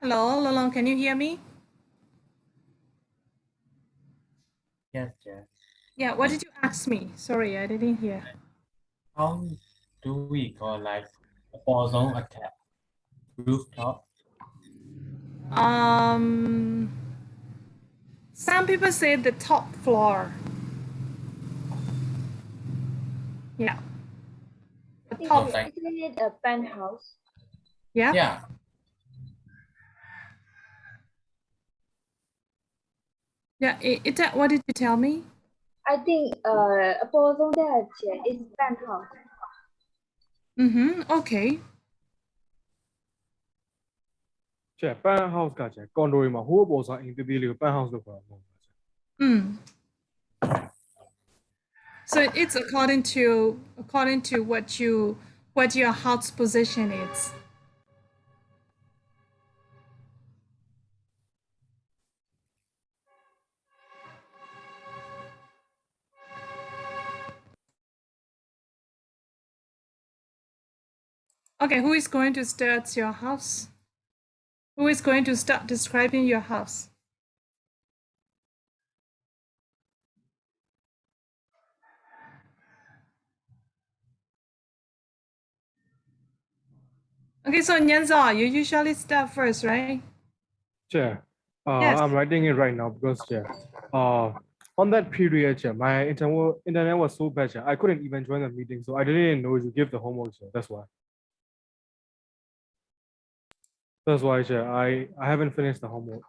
Hello, Lolong, can you hear me? Yes, yes. Yeah, what did you ask me? Sorry, I didn't hear. How do we call like a boson attack? Rooftop? Um, some people say the top floor. Yeah, the Teacher, top. Like, isn't it a penthouse? Yeah, yeah, yeah. What did you tell me? I think a boson that is penthouse. Okay. ကျပန်း house ကကျကွန်ဒိုတွေမှာဟိုးပေါ်စားအိမ်တသေးလေးကိုပန်း house လို့ခေါ်တာမဟုတ်ဘူး Mm. So it's according to what your house position is. Okay, who is going to start your house? Who is going to start describing your house? Okay, so Nyanza, you usually start first, right? ကျ Yes. I'm writing it right now because on that period my internet was so bad I couldn't even join the meeting so I didn't know you give the homework that's why I haven't finished the homework.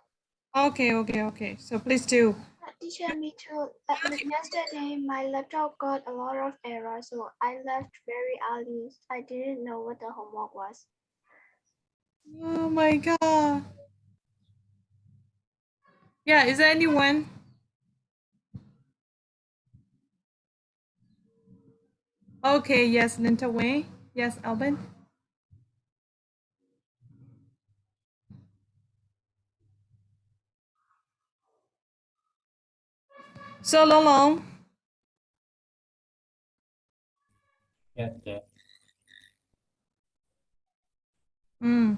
Okay. So please do. Teacher, me too. Yesterday, my laptop got a lot of errors, so I left very early. I didn't know what the homework was. Oh my god. Yeah, is there anyone? Okay, yes, Linta Wei. Yes, Alvin. So Lolong. yes, yes. Mm.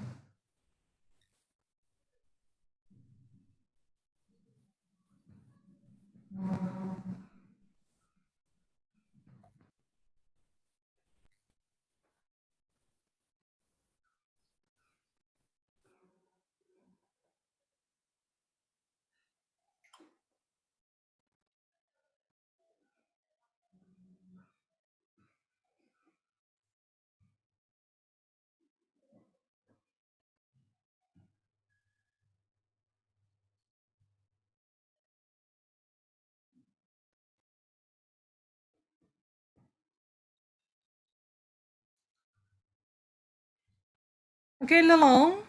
Okay, Lolong.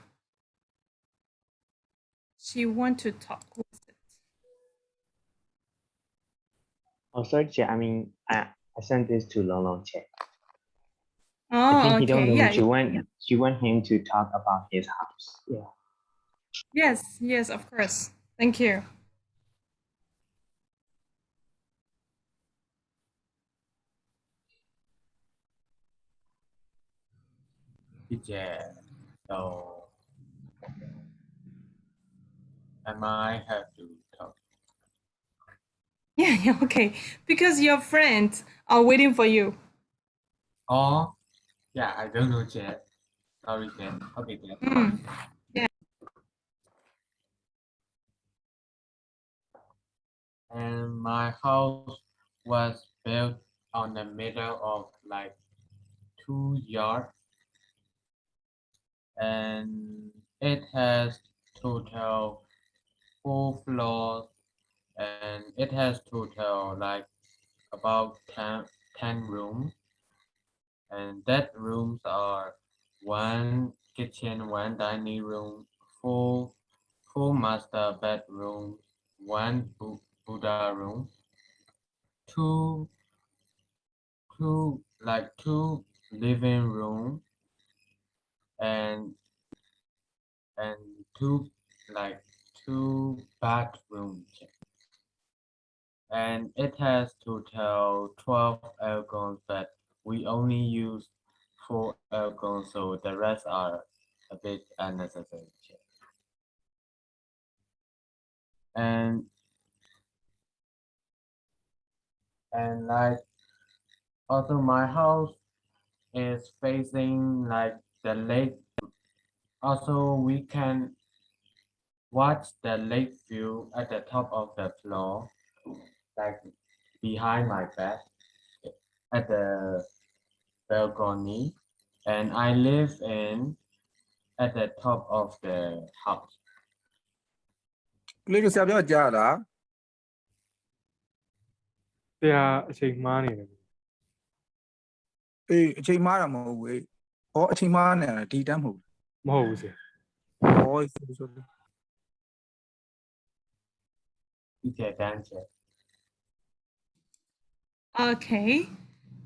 She want to talk with it. Oh, sorry, Chair. I mean, I sent this to Long Long Chair. I Oh, think he don't okay. know. Yeah. She want him to talk about his house. Yeah. Yes, of course. Thank you. Teacher. So, am I have to talk? Yeah, okay. Because your friends are waiting for you. Oh, yeah, I don't know yet. Sorry, Jen. Okay, Jen. Mm. And my house was built on the middle of like 2 yards, and it has total 4 floors, and it has total like about 10 rooms, and that rooms are one kitchen, one dining room, four master bedrooms, one Buddha room, two two living room, and and two like two bathrooms, and it has total 12 aircons, but we only use 4 aircons, so the rest are a bit unnecessary. and like also my house is facing like the lake. Also, we can watch the lake view at the top of the floor, like behind my back at the balcony, and I live in at the top of the house. ကလေးတို့ဆရာပြောကြားလား ဆရာအချိန်မှားနေတယ် အေးအချိန်မှားတာမဟုတ်ဘူးဟောအချိန်မှားနေတာဒီတန်းမဟုတ် မဟုတ်ဘူးဆရာ ဘူးဟောဆို Teacher Dancer. Okay.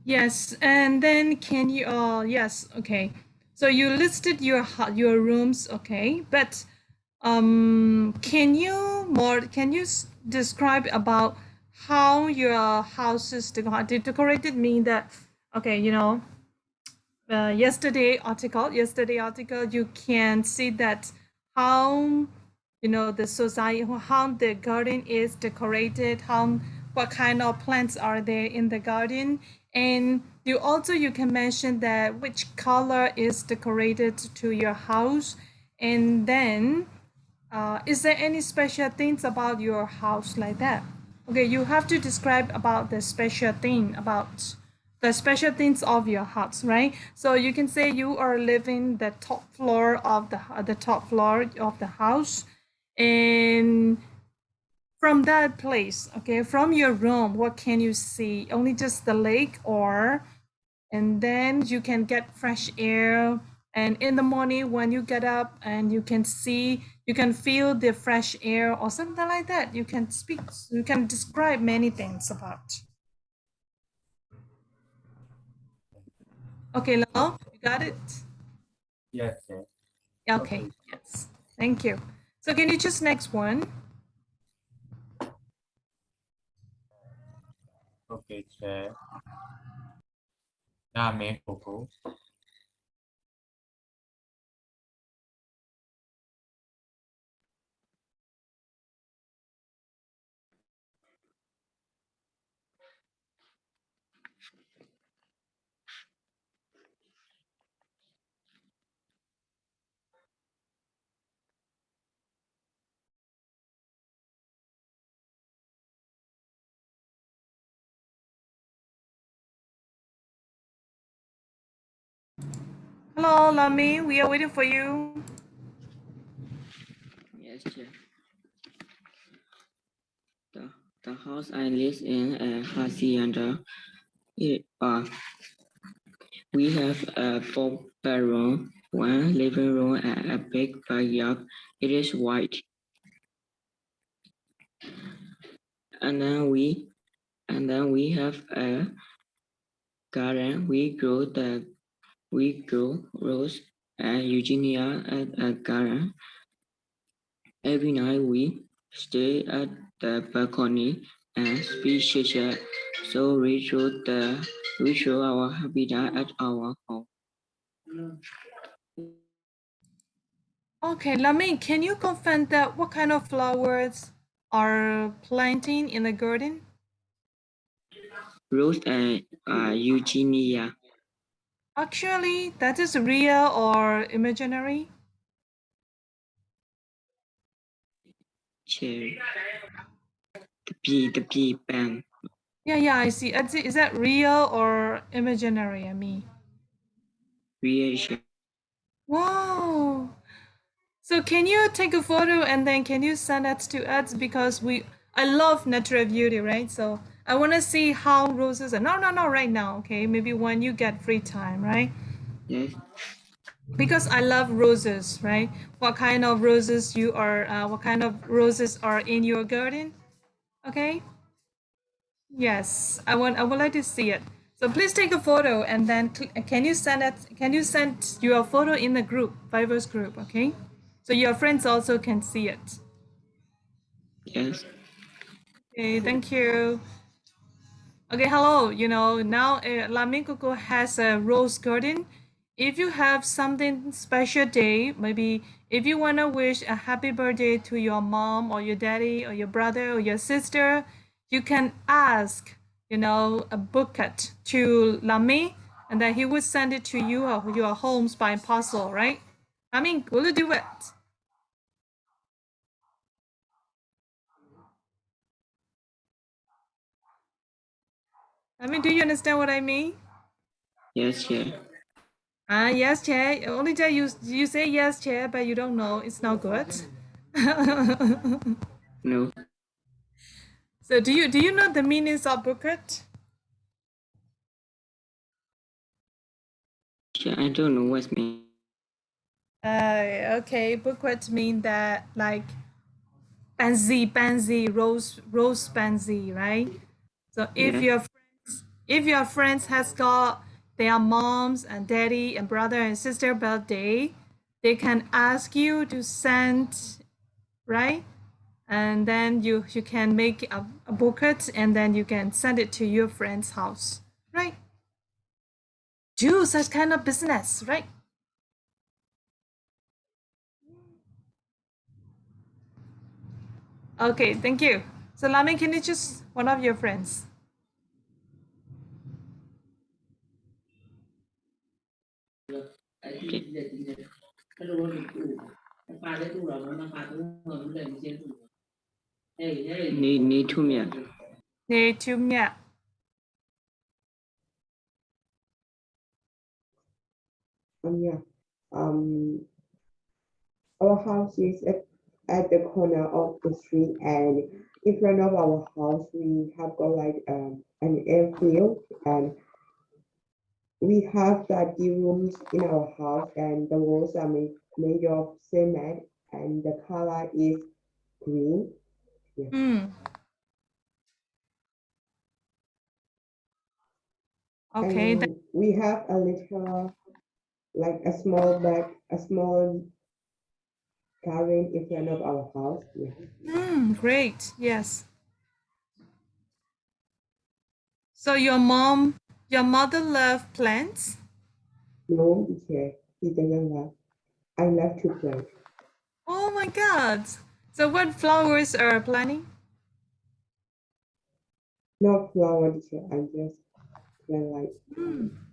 Yes, and then can you yes, okay. So you listed your rooms, okay, but can you describe about how your house is decorated? Mean that, okay, yesterday article, you can see that how the society, how the garden is decorated, what kind of plants are there in the garden, and you can mention that which color is decorated to your house, and then is there any special things about your house like that? Okay, you have to describe about the special thing about the special things of your house, right? So you can say you are living the top floor of the house, and from that place, okay, from your room, what can you see? Only just the lake, and then you can get fresh air, and in the morning when you get up and you can feel the fresh air or something like that. You can describe many things about. Okay, Lalo, you got it? Yes, sir. Okay, yes. Thank you. So can you just next one? Okay, sir. Name Coco. Hello, Lami, we are waiting for you. Yes, dear. The house I live in hacienda. We have a four bedroom, one living room, and a big backyard. It is white. And then we have a garden. We grow rose and eugenia at a garden. Every night we stay at the balcony and speak chit-chat. So we show our habitat at our home. Okay, Lami, can you confirm that what kind of flowers are planting in the garden? Rose and eugenia. Actually, that is real or imaginary? Cherry. The bee band. Yeah, I see. Is that real or imaginary? I mean, Creation. wow. So can you take a photo and then can you send that to us, because I love natural beauty, right? So I want to see how roses are. No, right now. Okay, maybe when you get free time, right? Yes. Because I love roses, right? What kind of roses are in your garden? Okay. Yes, I would like to see it. So please take a photo and then can you send your photo in the group, Viber's group, okay? So your friends also can see it. Yes. Okay, thank you. Okay, hello. Now Lamingkoko has a rose garden, if you have something special day, maybe if you want to wish a happy birthday to your mom or your daddy or your brother or your sister, you can ask, a bouquet to Lami, and then he would send it to you or your homes by parcel, right? I mean, will you do it? I mean, do you understand what I mean? Yes, Chair. Yes, Chair. Only Chair, you say yes, Chair, but you don't know. It's not good. No, So do you know the meanings of bouquet? Chair, I don't know what's mean. Okay, bouquet mean that like pansy, rose pansy, right? So Yeah. if your friends has got their moms and daddy and brother and sister birthday, they can ask you to send, right? And then you can make a bouquet and then you can send it to your friend's house, right? Do such kind of business, right? Okay, thank you. So Lami, can you choose one of your friends? Need to me. Nè Chum Nhạ. Yeah. Um, our house is at the corner of the street, and in front of our house, we have got like an airfield, and we have 30 rooms in our house, and the walls are made of cement, and the color is green. Yeah. Okay, And we have a little, like a small garden in front of our house. Yeah. great. Yes. So your mother love plants? No, he doesn't love. I love to play. Oh my God. So what flowers are planting? Not flower teacher. I'm just plant like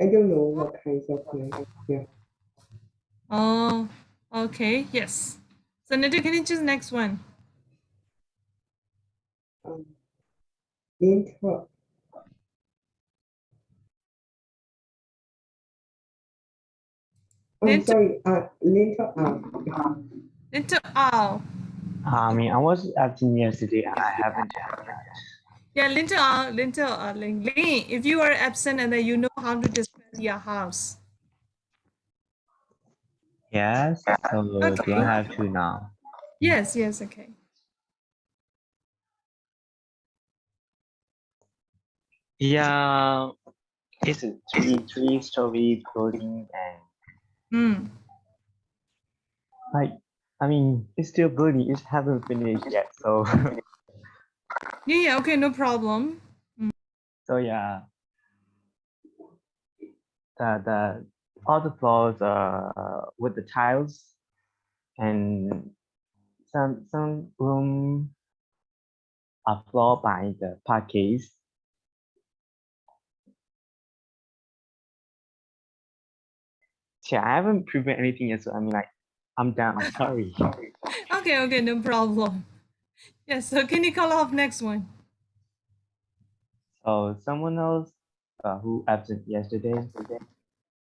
I don't know what kinds of plant. Yeah. Oh, okay. Yes. So Nidhi, can you choose next one? Um, Linter. I'm Linter, sorry. Linter. Linter Owl. I mean, I was absent yesterday and I haven't had that. Yeah, Linter Ling. Ling, if you are absent and then you know how to describe your house. Yes, so do I Okay. have to now? Yes, okay. Yeah, it's a three-story building and like, I mean, it's still building, it haven't finished yet. So, Yeah, okay, no problem. so yeah, the all the floors with the tiles and some room are floor by the parquets. Yeah, I haven't prepared anything yet, so I mean, like, I'm done. I'm sorry. Okay, no problem. Yes, so can you call off next one? So someone else who absent yesterday.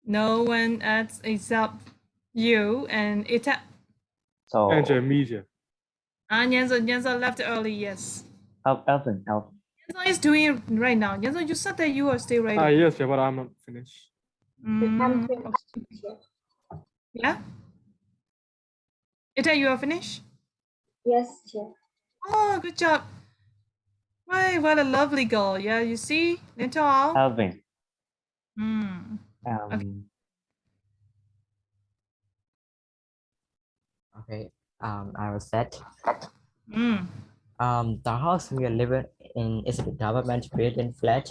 No one else except you and Ita. So And media. Nyanza left early, yes. Elton. Nyanza is doing it right now. Nyanza, you said that you are still ready. Yes, yeah, but I'm not finished. I'm finished. Yeah? Ita, you are finished? Yes, Chair. Oh, good job. Right, what a lovely girl. Yeah, you see? Little all. Alvin. Okay, I was set. Mm. The house we are living is a government building flat,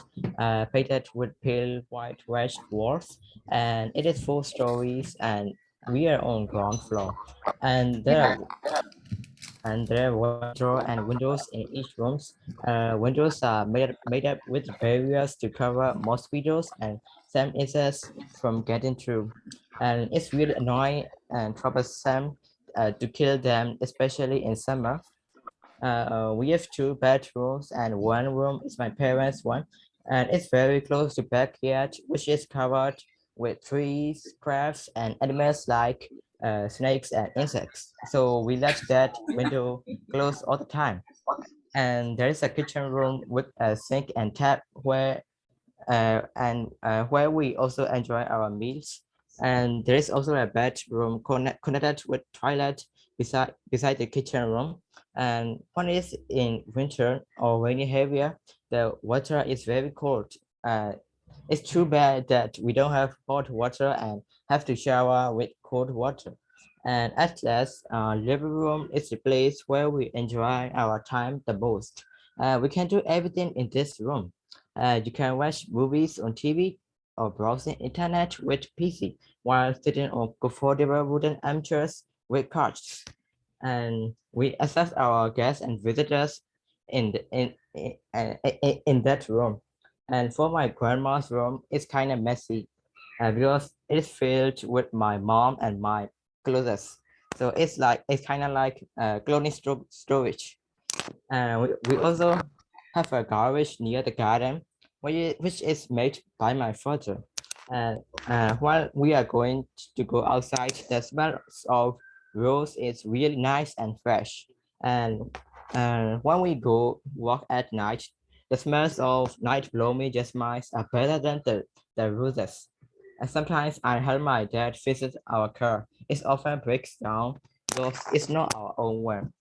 painted with pale whitewashed walls, and it is 4 stories, and we are on ground floor. And there are one door and windows in each rooms. Windows are made up with barriers to cover mosquitoes and some insects from getting through. And it's really annoying and troublesome to kill them, especially in summer. We have 2 bedrooms and one room is my parents' one, and it's very close to backyard, which is covered with trees, crabs, and animals like snakes and insects. So we left that window closed all the time. And there is a kitchen room with a sink and tap where we also enjoy our meals. And there is also a bedroom connected with toilet beside the kitchen room. And when it's in winter or rainy area, the water is very cold. It's too bad that we don't have hot water and have to shower with cold water. And at last, living room is the place where we enjoy our time the most. We can do everything in this room. You can watch movies on TV or browsing internet with PC while sitting on comfortable wooden armchairs with couches. And we accept our guests and visitors in in that room. And for my grandma's room, it's kind of messy because it's filled with my mom and my clothes. So it's kind of like clothing storage. And we also have a garage near the garden, which is made by my father. And while we are going to go outside, the smell of rose is really nice and fresh. And when we go walk at night, the smells of night blooming jasmine are better than the roses. And sometimes I help my dad visit our car. It often breaks down because it's not our own one.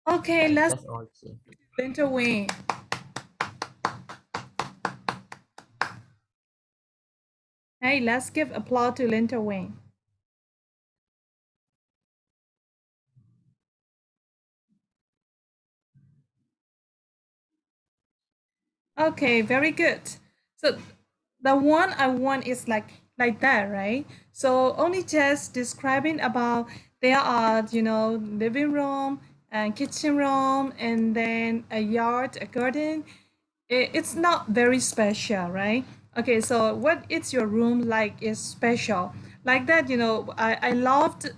Okay, let's That's all. Linda Wayne. Hey, let's give applause to Linda Wayne. Okay, very good. So the one I want is like that, right? So only just describing about there are, living room and kitchen room and then a yard, a garden. It's not very special, right? Okay, so what is your room like is special. Like that, I loved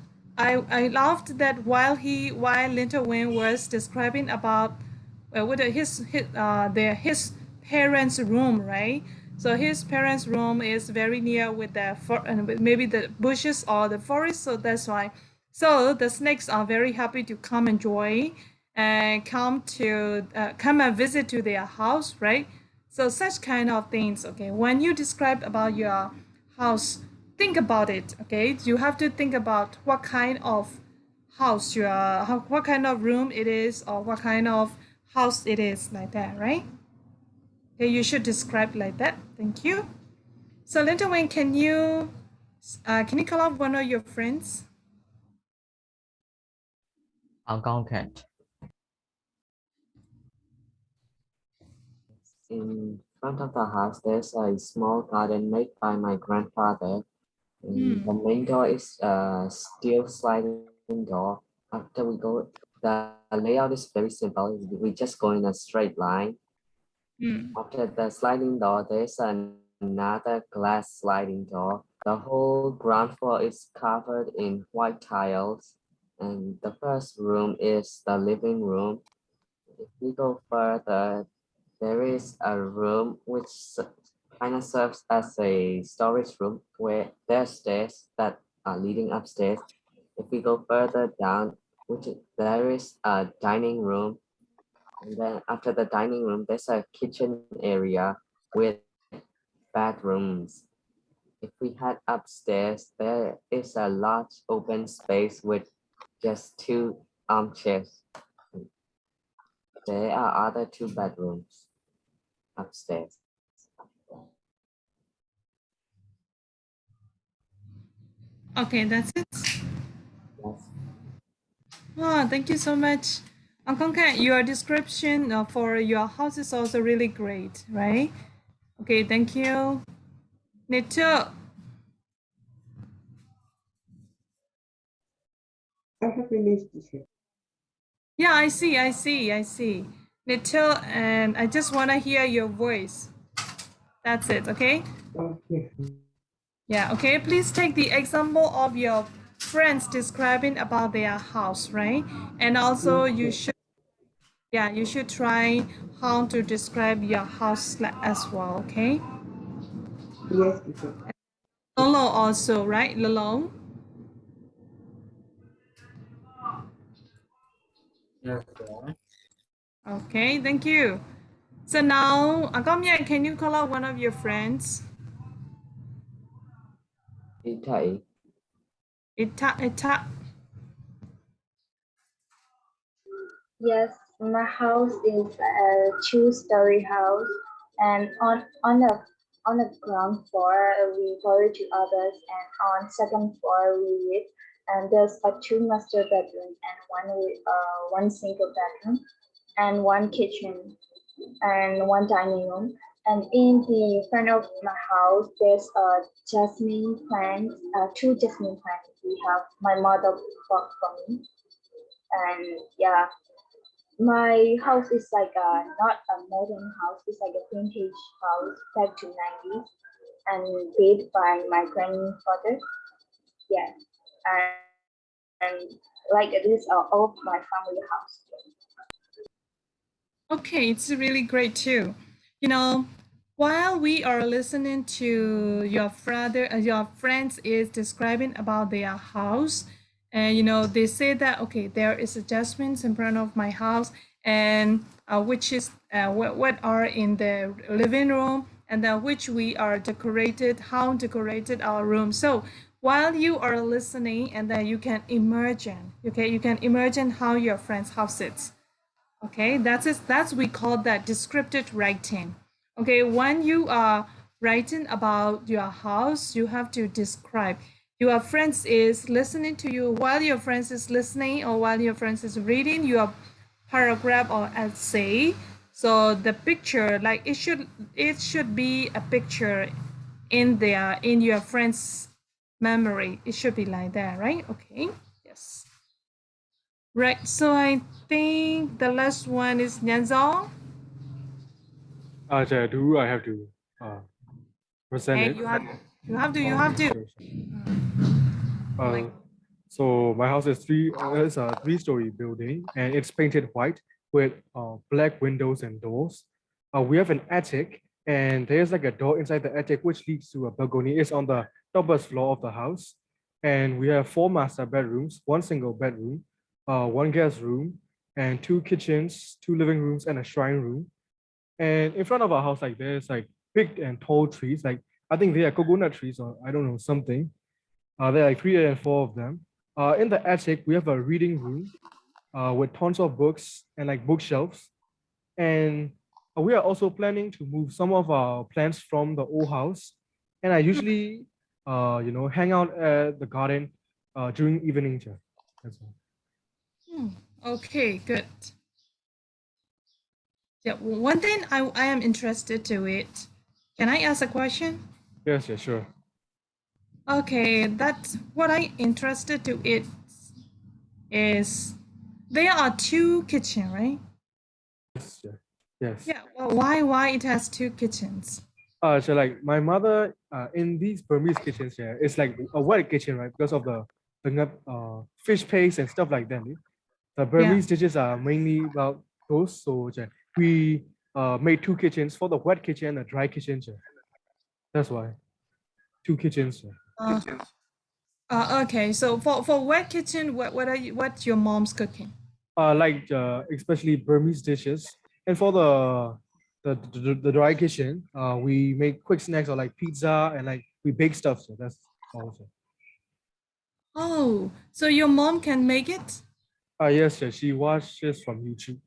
that while Linda Wayne was describing about what his parents' room, right? So his parents' room is very near with maybe the bushes or the forest, so that's why. So the snakes are very happy to come enjoy and come and visit to their house, right? So such kind of things. Okay, when you describe about your house, think about it. Okay, you have to think about what kind of what kind of room it is, or what kind of house it is, like that, right? Okay, you should describe like that. Thank you. So Linda Wayne, can you call up one of your friends? Hong Kong cat. In front of the house, there's a small garden made by my grandfather. And the main door is a steel sliding door. After we go, the layout is very simple. We just go in a straight line. After the sliding door, there's another glass sliding door. The whole ground floor is covered in white tiles. And the first room is the living room. If we go further, there is a room which kind of serves as a storage room where there's stairs that are leading upstairs. If we go further down, there is a dining room. And then after the dining room, there's a kitchen area with bedrooms. If we head upstairs, there is a large open space with just 2 armchairs. There are other 2 bedrooms upstairs. Okay, that's it. Yes. Oh, thank you so much. Uncle Ken, your description for your house is also really great, right? Okay, thank you. Nature. I have finished, teacher. Yeah, I see. Nature, and I just want to hear your voice. That's it, okay? Okay. Yeah, okay. Please take the example of your friends describing about their house, right? And also you should try how to describe your house as well, okay? Yes, teacher. Lolo also, right? Lolo? Yes, sir. Okay, thank you. So now, Agamya, can you call out one of your friends? Ita. Ita. Yes, my house is a two-story house, and on the ground floor we borrow to others, and on second floor we live. And there's a two master bedroom and one single bedroom, and one kitchen and one dining room. And in the front of my house, there's a jasmine plant, two jasmine plants. We have my mother bought for me, and yeah, my house is like not a modern house. It's like a vintage house back to 90s and built by my grandfather. Yeah, and like this are all my family house. Okay, it's really great too. You know, while we are listening to your friends is describing about their house, and they say that okay, there is adjustments in front of my house, and which is what are in the living room, and then which we are decorated, how decorated our room. So while you are listening, and then you can imagine, okay, you can imagine how your friend's house is. Okay, that's we call that descriptive writing. Okay, when you are writing about your house, you have to describe. Your friends is listening to you while your friends is listening, or while your friends is reading your paragraph or essay. So the picture, like it should be a picture in your friend's memory. It should be like that, right? Okay. Yes. Right, so I think the last one is Nyanzong. Do I have to present And it? you have to. Sure, so my house is it's a three-story building, and it's painted white with black windows and doors. We have an attic, and there's like a door inside the attic which leads to a balcony. It's on the topmost floor of the house, and we have 4 master bedrooms, one single bedroom, one guest room, and 2 kitchens, 2 living rooms, and a shrine room. And in front of our house, like there's like big and tall trees, like I think they are coconut trees or I don't know something. There are like 3 and 4 of them. In the attic, we have a reading room with tons of books and like bookshelves. And we are also planning to move some of our plants from the old house. And I usually, hang out at the garden during evening time. That's all. Okay, good. Yeah, one thing I am interested to it. Can I ask a question? Yes, yeah, sure. Okay, that's what I interested to it is there are two kitchen, right? Yes, yeah. Yes. Yeah. Well, why it has two kitchens? So like my mother in these Burmese kitchens here, it's like a white kitchen, right? Because of the fish paste and stuff like that. The Burmese dishes are mainly about those. So we made 2 kitchens for the wet kitchen and the dry kitchen. That's why 2 kitchens. Okay, so for wet kitchen, what's your mom's cooking? Like especially Burmese dishes, and for the dry kitchen, we make quick snacks or like pizza and like we bake stuff. So that's also. Oh, so your mom can make it? Yes, she watches from YouTube.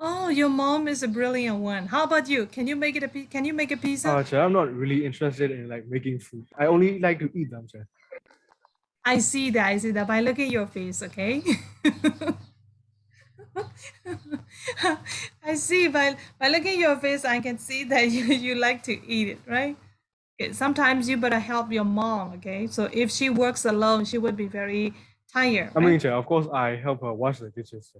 Oh, your mom is a brilliant one. How about you? Can you make it can you make a pizza? I'm not really interested in like making food. I only like to eat them, I see that by looking at your face, okay? I see by looking at your face, I can see that you like to eat it, right? Okay, sometimes you better help your mom, okay? So if she works alone, she would be very tired, I right? mean, Chair, of course, I help her wash the dishes. Sir.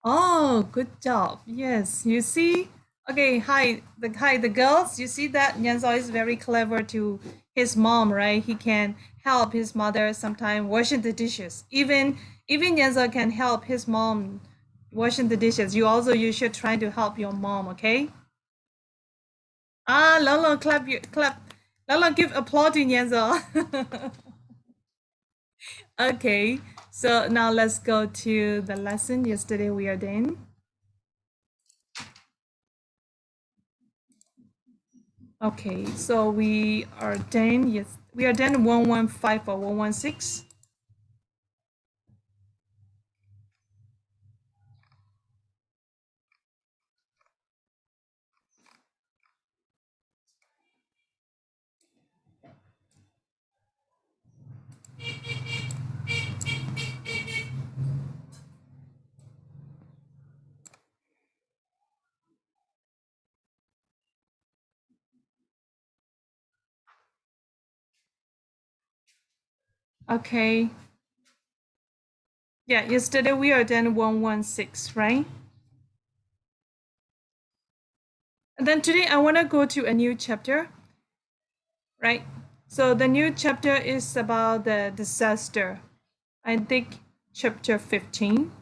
Oh, good job. Yes, you see. Okay, hi the girls. You see that Yanzo is very clever to his mom, right? He can help his mother sometime washing the dishes. Even Yanzo can help his mom washing the dishes. You should try to help your mom, okay? Ah, Lolo, clap. Lolo, give applause to Yanzo. Okay, so now let's go to the lesson. Yesterday we are done. Okay, so we are done. Yes, we are done 115 or 116. Okay. Yeah, yesterday we are done 116, right? And then today I want to go to a new chapter, right? So the new chapter is about the disaster. I think chapter 15.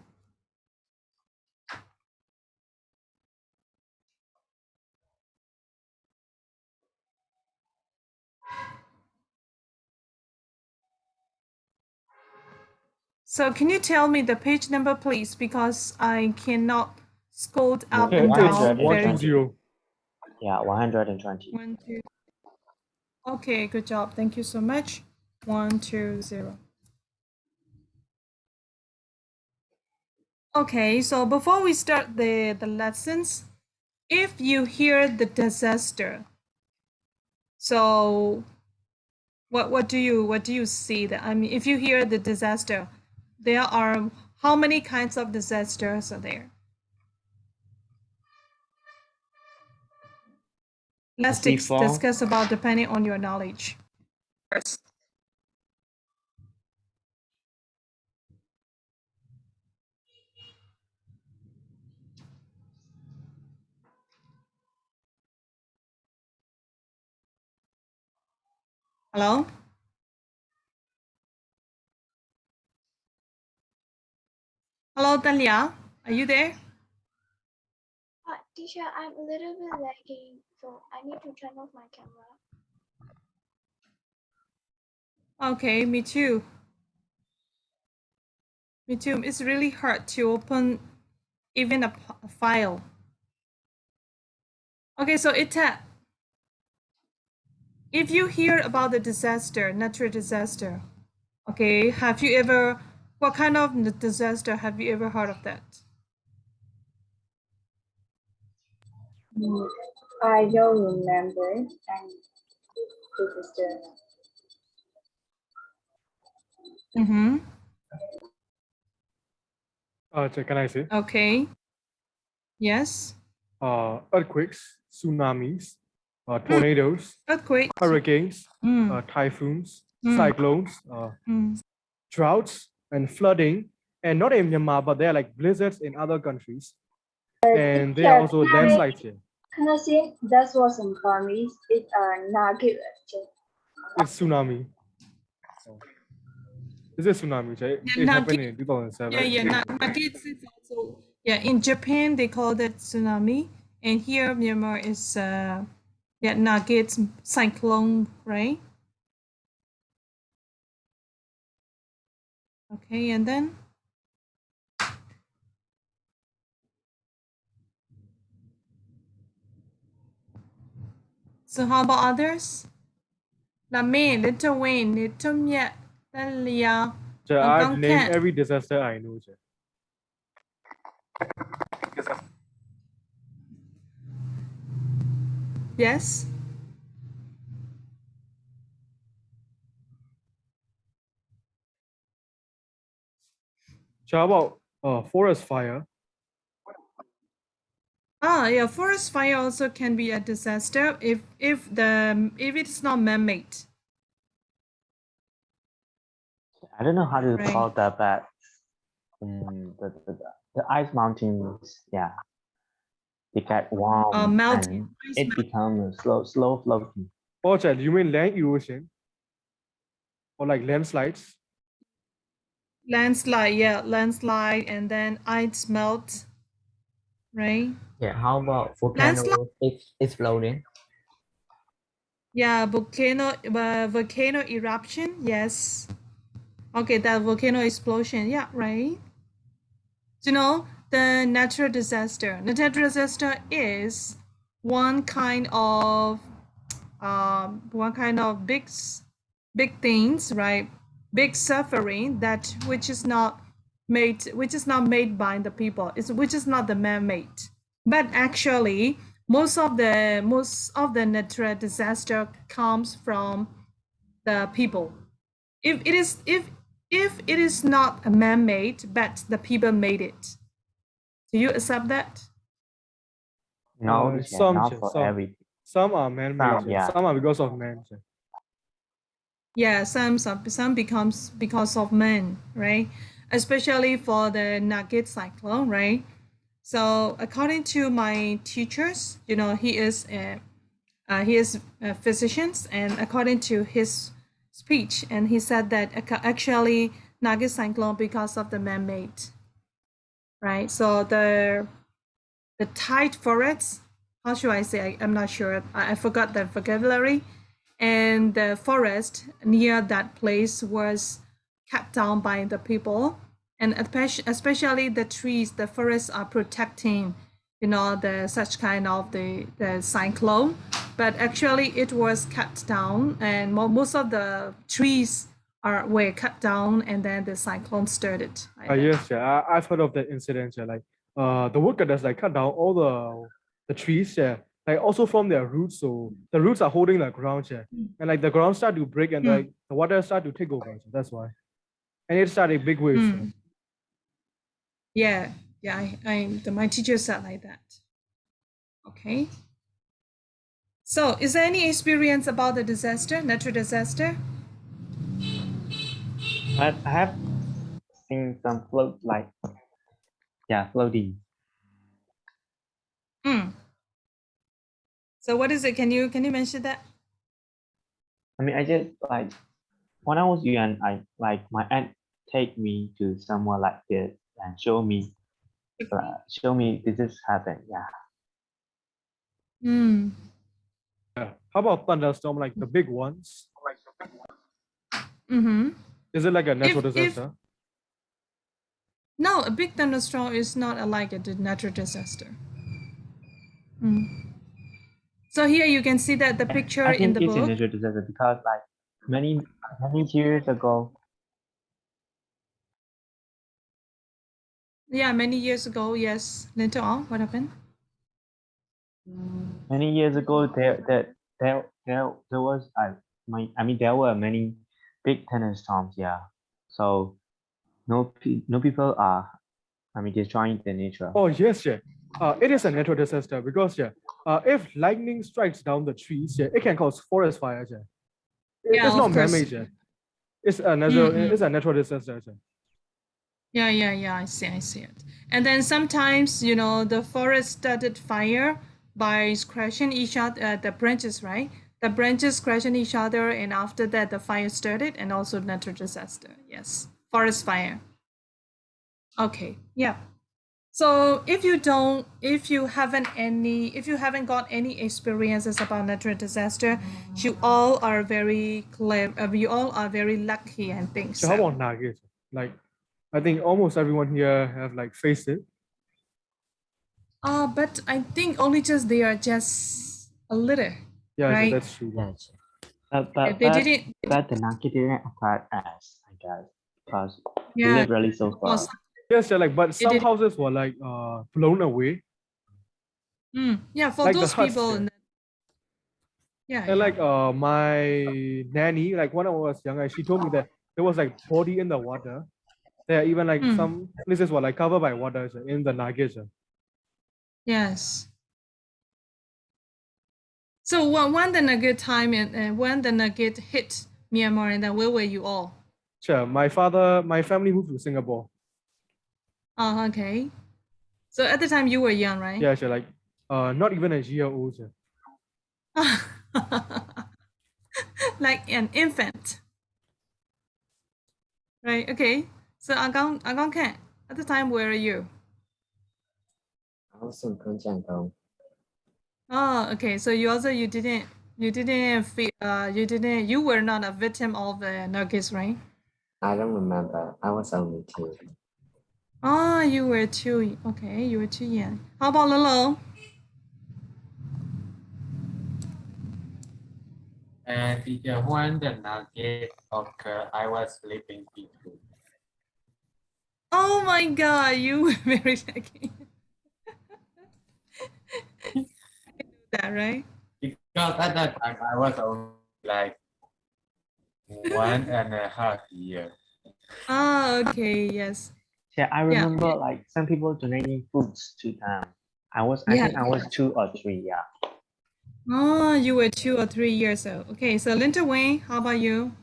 So can you tell me the page number, please? Because I cannot scroll up Yeah, and it's down. 120. Yeah, 120. 1, 2. Okay, good job. Thank you so much. 120. Okay, so before we start the lessons, if you hear the disaster, so what do you see? That I mean, if you hear the disaster, there are how many kinds of disasters are there? Let's discuss about depending on your knowledge first. Hello? Hello, Talia. Are you there? Teacher, I'm a little bit lagging, so I need to turn off my camera. Okay, me too. Me too. It's really hard to open even a file. Okay, so if you hear about the disaster, natural disaster, okay, what kind of disaster have you ever heard of that? I don't remember and this is the Mm-hmm. Can I say? Okay. Yes. Earthquakes, tsunamis, tornadoes, Earthquake. hurricanes, typhoons, cyclones, droughts, and flooding. And not in Myanmar, but there are like blizzards in other countries. And there are also landslides here. Can I say that wasn't for me? It's a nugget. It's tsunami. Is it tsunami, right? It happened in 2007. Yeah. Nuggets is also in Japan they call that tsunami, and here Myanmar is Nuggets cyclone, right? Okay, and then so how about others? La Main, Little Wayne, Little Miat, Talia, So I've named every disaster I know. Sir. Yes. So how about forest fire. Yeah, forest fire also can be a disaster if it's not man-made. I don't know how to Right. call that, but the ice mountains, yeah, they get warm Melting. and it becomes slow floating. Oh, child, you mean land erosion? Or like landslides? Landslide, yeah, landslide, and then ice melt, right? Yeah, how about Landslide, volcano exploding? yeah, volcano eruption, yes. Okay, that volcano explosion, yeah, right. You know, the natural disaster. The natural disaster is one kind of big things, right? Big suffering that which is not made by the people. Which is not the man-made. But actually, most of the natural disaster comes from the people. If it is not a man-made, but the people made it. Do you accept that? No, not for everything. Some are man-made, yeah. Some are because of man. Yeah, some becomes because of men, right? Especially for the nugget cyclone, right? So according to my teachers, you know, he is a physician, and according to his speech, and he said that actually nugget cyclone because of the man-made, right? So the tight forests, how should I say? I'm not sure. I forgot the vocabulary. And the forest near that place was cut down by the people. And especially the trees, the forests are protecting, you know, the such kind of the cyclone. But actually it was cut down, and most of the trees were cut down, and then the cyclone started. Yes, yeah, I've heard of that incident. Yeah, like the workers like cut down all the trees. Yeah, like also from their roots. So the roots are holding the ground. Yeah, and like the ground start to break, and like the water start to take over. So that's why, and it started big waves. Yeah, my teacher said like that. Okay. So, is there any experience about the disaster, natural disaster? But I have seen some floating. So, what is it? Can you mention that? I mean, I just like when I was young, I like my aunt take me to somewhere like this and show me this is happened. Yeah. Yeah. How about thunderstorm, like the big ones? Mm-hmm. Is it like a natural disaster? No, a big thunderstorm is not like a natural disaster. So here you can see that the picture I in think the it's book. a natural disaster because like many years ago. Yeah, many years ago. Yes. Later on, what happened? Many years ago, there was I mean there were many big thunderstorms. Yeah. So no people are destroying the nature. Oh yes, yeah. It is a natural disaster because yeah, if lightning strikes down the trees, yeah, it can cause forest fires. Yeah, it's not man-made. Yeah, it's a natural disaster. Yeah. I see it. And then sometimes, you know, the forest started fire by scratching each other, the branches, right? The branches scratching each other, and after that, the fire started, and also natural disaster. Yes, forest fire. Okay, yeah. So if you haven't got any experiences about natural disaster, you all are very clever. You all are very lucky, I think. So how about nuggets? Like, I think almost everyone here have like faced it. But I think only just they are just a little. Yeah, right? that's true. But They didn't. the Naki didn't affect us, I guess, because we Yeah. live really so far. Yes, yeah, like but some houses were like blown away. Yeah, for like those the huts, people. Yeah. And like my nanny, like when I was younger, she told me that there was like body in the water. There are even like some places were like covered by water in the nuggets. Yes. So when the nugget time and when the nugget hit Myanmar, and then where were you all? Sure. My family moved to Singapore. Oh, okay. So at the time you were young, right? Yeah, sure. Like not even a year old. Sure. Like an infant. Right, okay. So Agong Ken, at the time where are you? I was in Punjab. Oh, okay. So you you were not a victim of the nuggets, right? I don't remember. I was only 2. Oh, you were too okay, you were too young. How about Lolo? And teacher, when the nugget occurred, I was sleeping too. Oh my god, you were very lucky. That right? Because at that time I was only like 1.5 years. Ah, okay, yes. Yeah, I Yeah. remember like some people donating foods to them. I Yeah. think I was 2 or 3. Yeah. Oh, you were 2 or 3 years old. Okay, so Linda Wayne, how about you?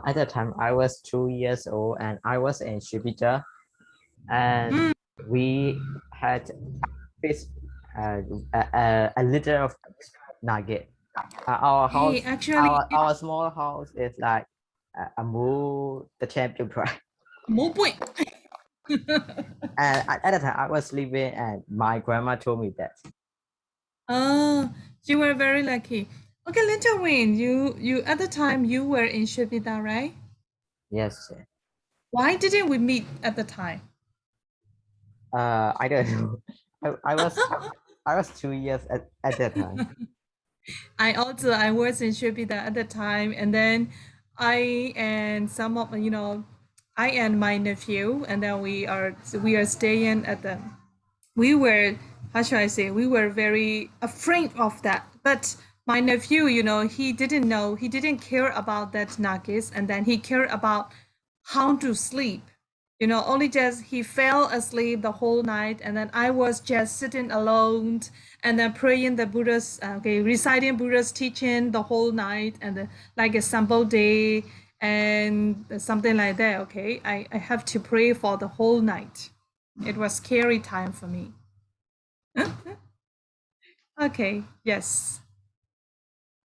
At that time, I was 2 years old and I was in Jupiter, and we had fish, a liter of nugget. Our Hey, house, actually, our small house is like a move the champion prize. more point. And at the time, I was sleeping, and my grandma told me that. Oh, you were very lucky. Okay, Linda Wayne, you at the time you were in Shibida, right? Yes, sir. Why didn't we meet at the time? I don't know. I was 2 years at that time. I was in Shibida at the time, and then I and some of I and my nephew, and then we are staying at the we were how should I say we were very afraid of that, but my nephew, he didn't know, he didn't care about that nuggets, and then he cared about how to sleep. Only just he fell asleep the whole night, and then I was just sitting alone and then praying the Buddha's reciting Buddha's teaching the whole night, and like a sample day and something like that. Okay, I have to pray for the whole night. It was scary time for me. Okay, yes.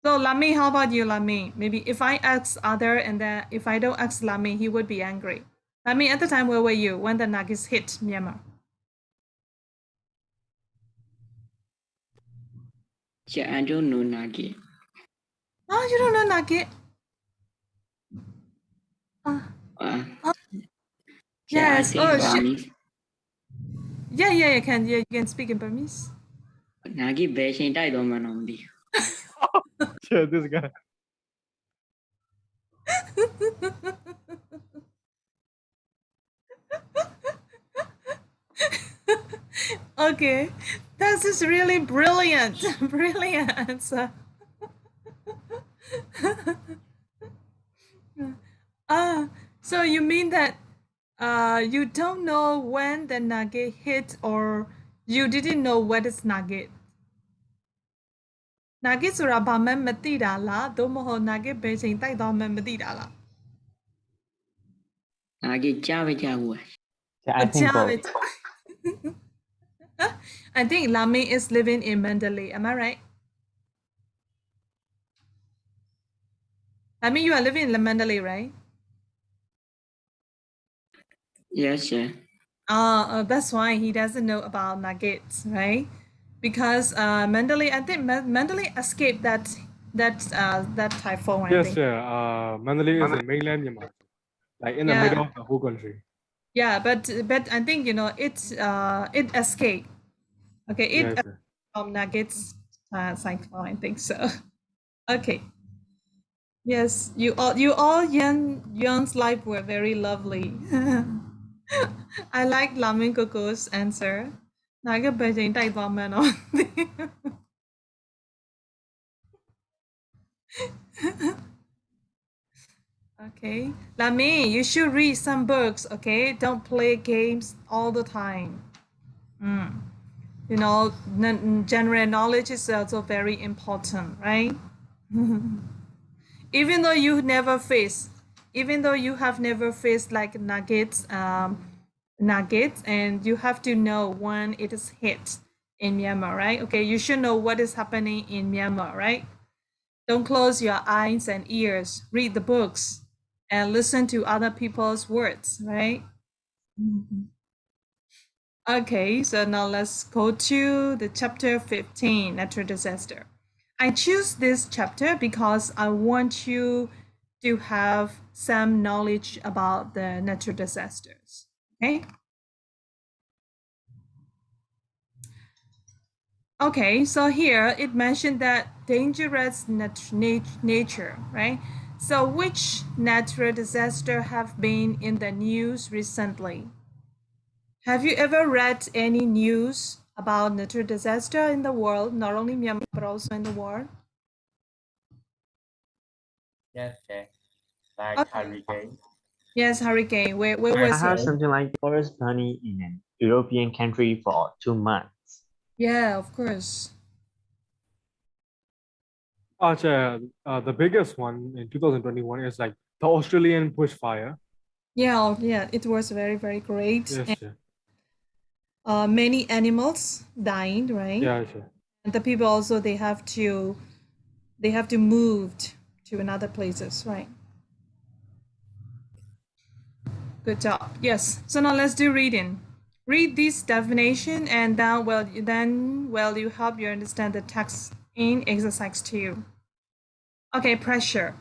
So Lami, how about you, Lami? Maybe if I ask other, and then if I don't ask Lami, he would be angry. Lami, at the time, where were you when the nuggets hit Myanmar? Yeah, I don't know nugget. Oh, you don't know nugget? Uh, Oh, yeah, I yes. think Oh, shit. Burmese. Yeah, you can speak in Burmese. Nugget best ain't I don't know. Sure, this guy. Okay, this is really brilliant, brilliant answer. So you mean that you don't know when the nugget hit, or you didn't know what is nugget? Nugget ဆိုတာဘာမှမသိတာလားသို့မဟုတ် nugget ဘယ်ချိန်တိုက်သွားမှမသိတာလား Nugget ကြားပဲကြားဘူး Yeah, I think both. I think Lami is living in Mandalay. Am I right? Lami, you are living in Mandalay, right? Yes, sir. That's why he doesn't know about nuggets, right? Because Mandalay, I think Mandalay escaped that typhoon. I Yes, think. sir. Mandalay is in mainland Myanmar, like in the middle of the whole country. Yeah, but I think it escaped. Okay, it Yes, sir. from nuggets cyclone. I think so. Okay. Yes, you all young's life were very lovely. I like Lamin Coco's answer. 哪個背景低當咩咯？ Okay. Lami, you should read some books, okay? Don't play games all the time. You know, general knowledge is also very important, right? Even though you never face, even though you have never faced like nuggets, and you have to know when it is hit in Myanmar, right? Okay, you should know what is happening in Myanmar, right? Don't close your eyes and ears. Read the books and listen to other people's words, right? Okay, so now let's go to the chapter 15, natural disaster. I choose this chapter because I want you to have some knowledge about the natural disasters. Okay. Okay, so here it mentioned that dangerous nature, right? So which natural disaster have been in the news recently? Have you ever read any news about natural disaster in the world, not only Myanmar but also in the world? Yes, yes. Like Okay. hurricane. Yes, hurricane. Where I was have it? something like forest burning in an European country for 2 months. Yeah, of course. The biggest one in 2021 is like the Australian bushfire. Yeah, yeah, it was very, very great. Yes, yeah. Many animals died, right? Yeah, yeah. And the people also they have to move to another places, right? Good job. Yes. So now let's do reading. Read this definition and then well you help you understand the text in exercise 2. Okay, pressure.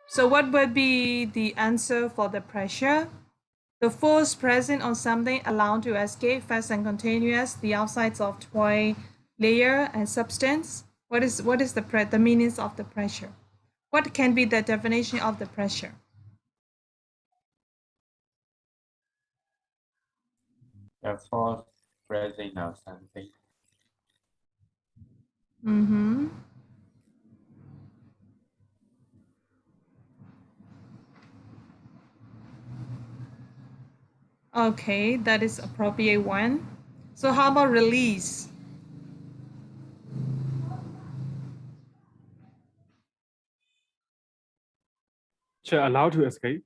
So what would be the answer for the pressure? The force present on something allowed to escape fast and continuous, the outsides of toy layer and substance. What is the meanings of the pressure? What can be the definition of the pressure? The force pressing or something. Mm-hmm. Okay, that is appropriate one. So how about release? Allowed to escape.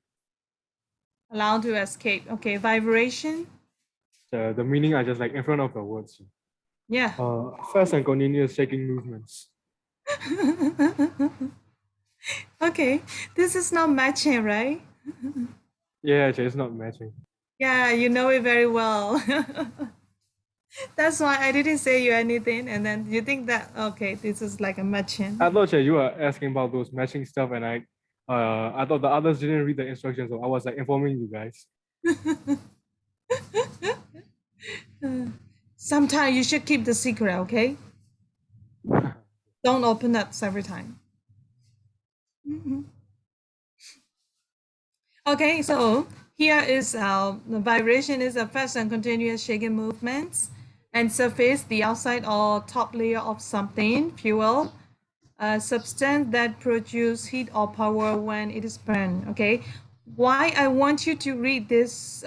Allowed to escape. Okay, vibration. The meaning are just like in front of the words. Yeah. Fast and continuous shaking movements. Okay, this is not matching, right? Yeah, it's not matching. Yeah, you know it very well. That's why I didn't say you anything, and then you think that okay, this is like a matching. I thought you were asking about those matching stuff, and I thought the others didn't read the instructions, so I was like informing you guys. Sometimes you should keep the secret, okay? Don't open up every time. Okay, so here is the vibration is a fast and continuous shaking movements and surface the outside or top layer of something, fuel, a substance that produce heat or power when it is burned. Okay, why I want you to read this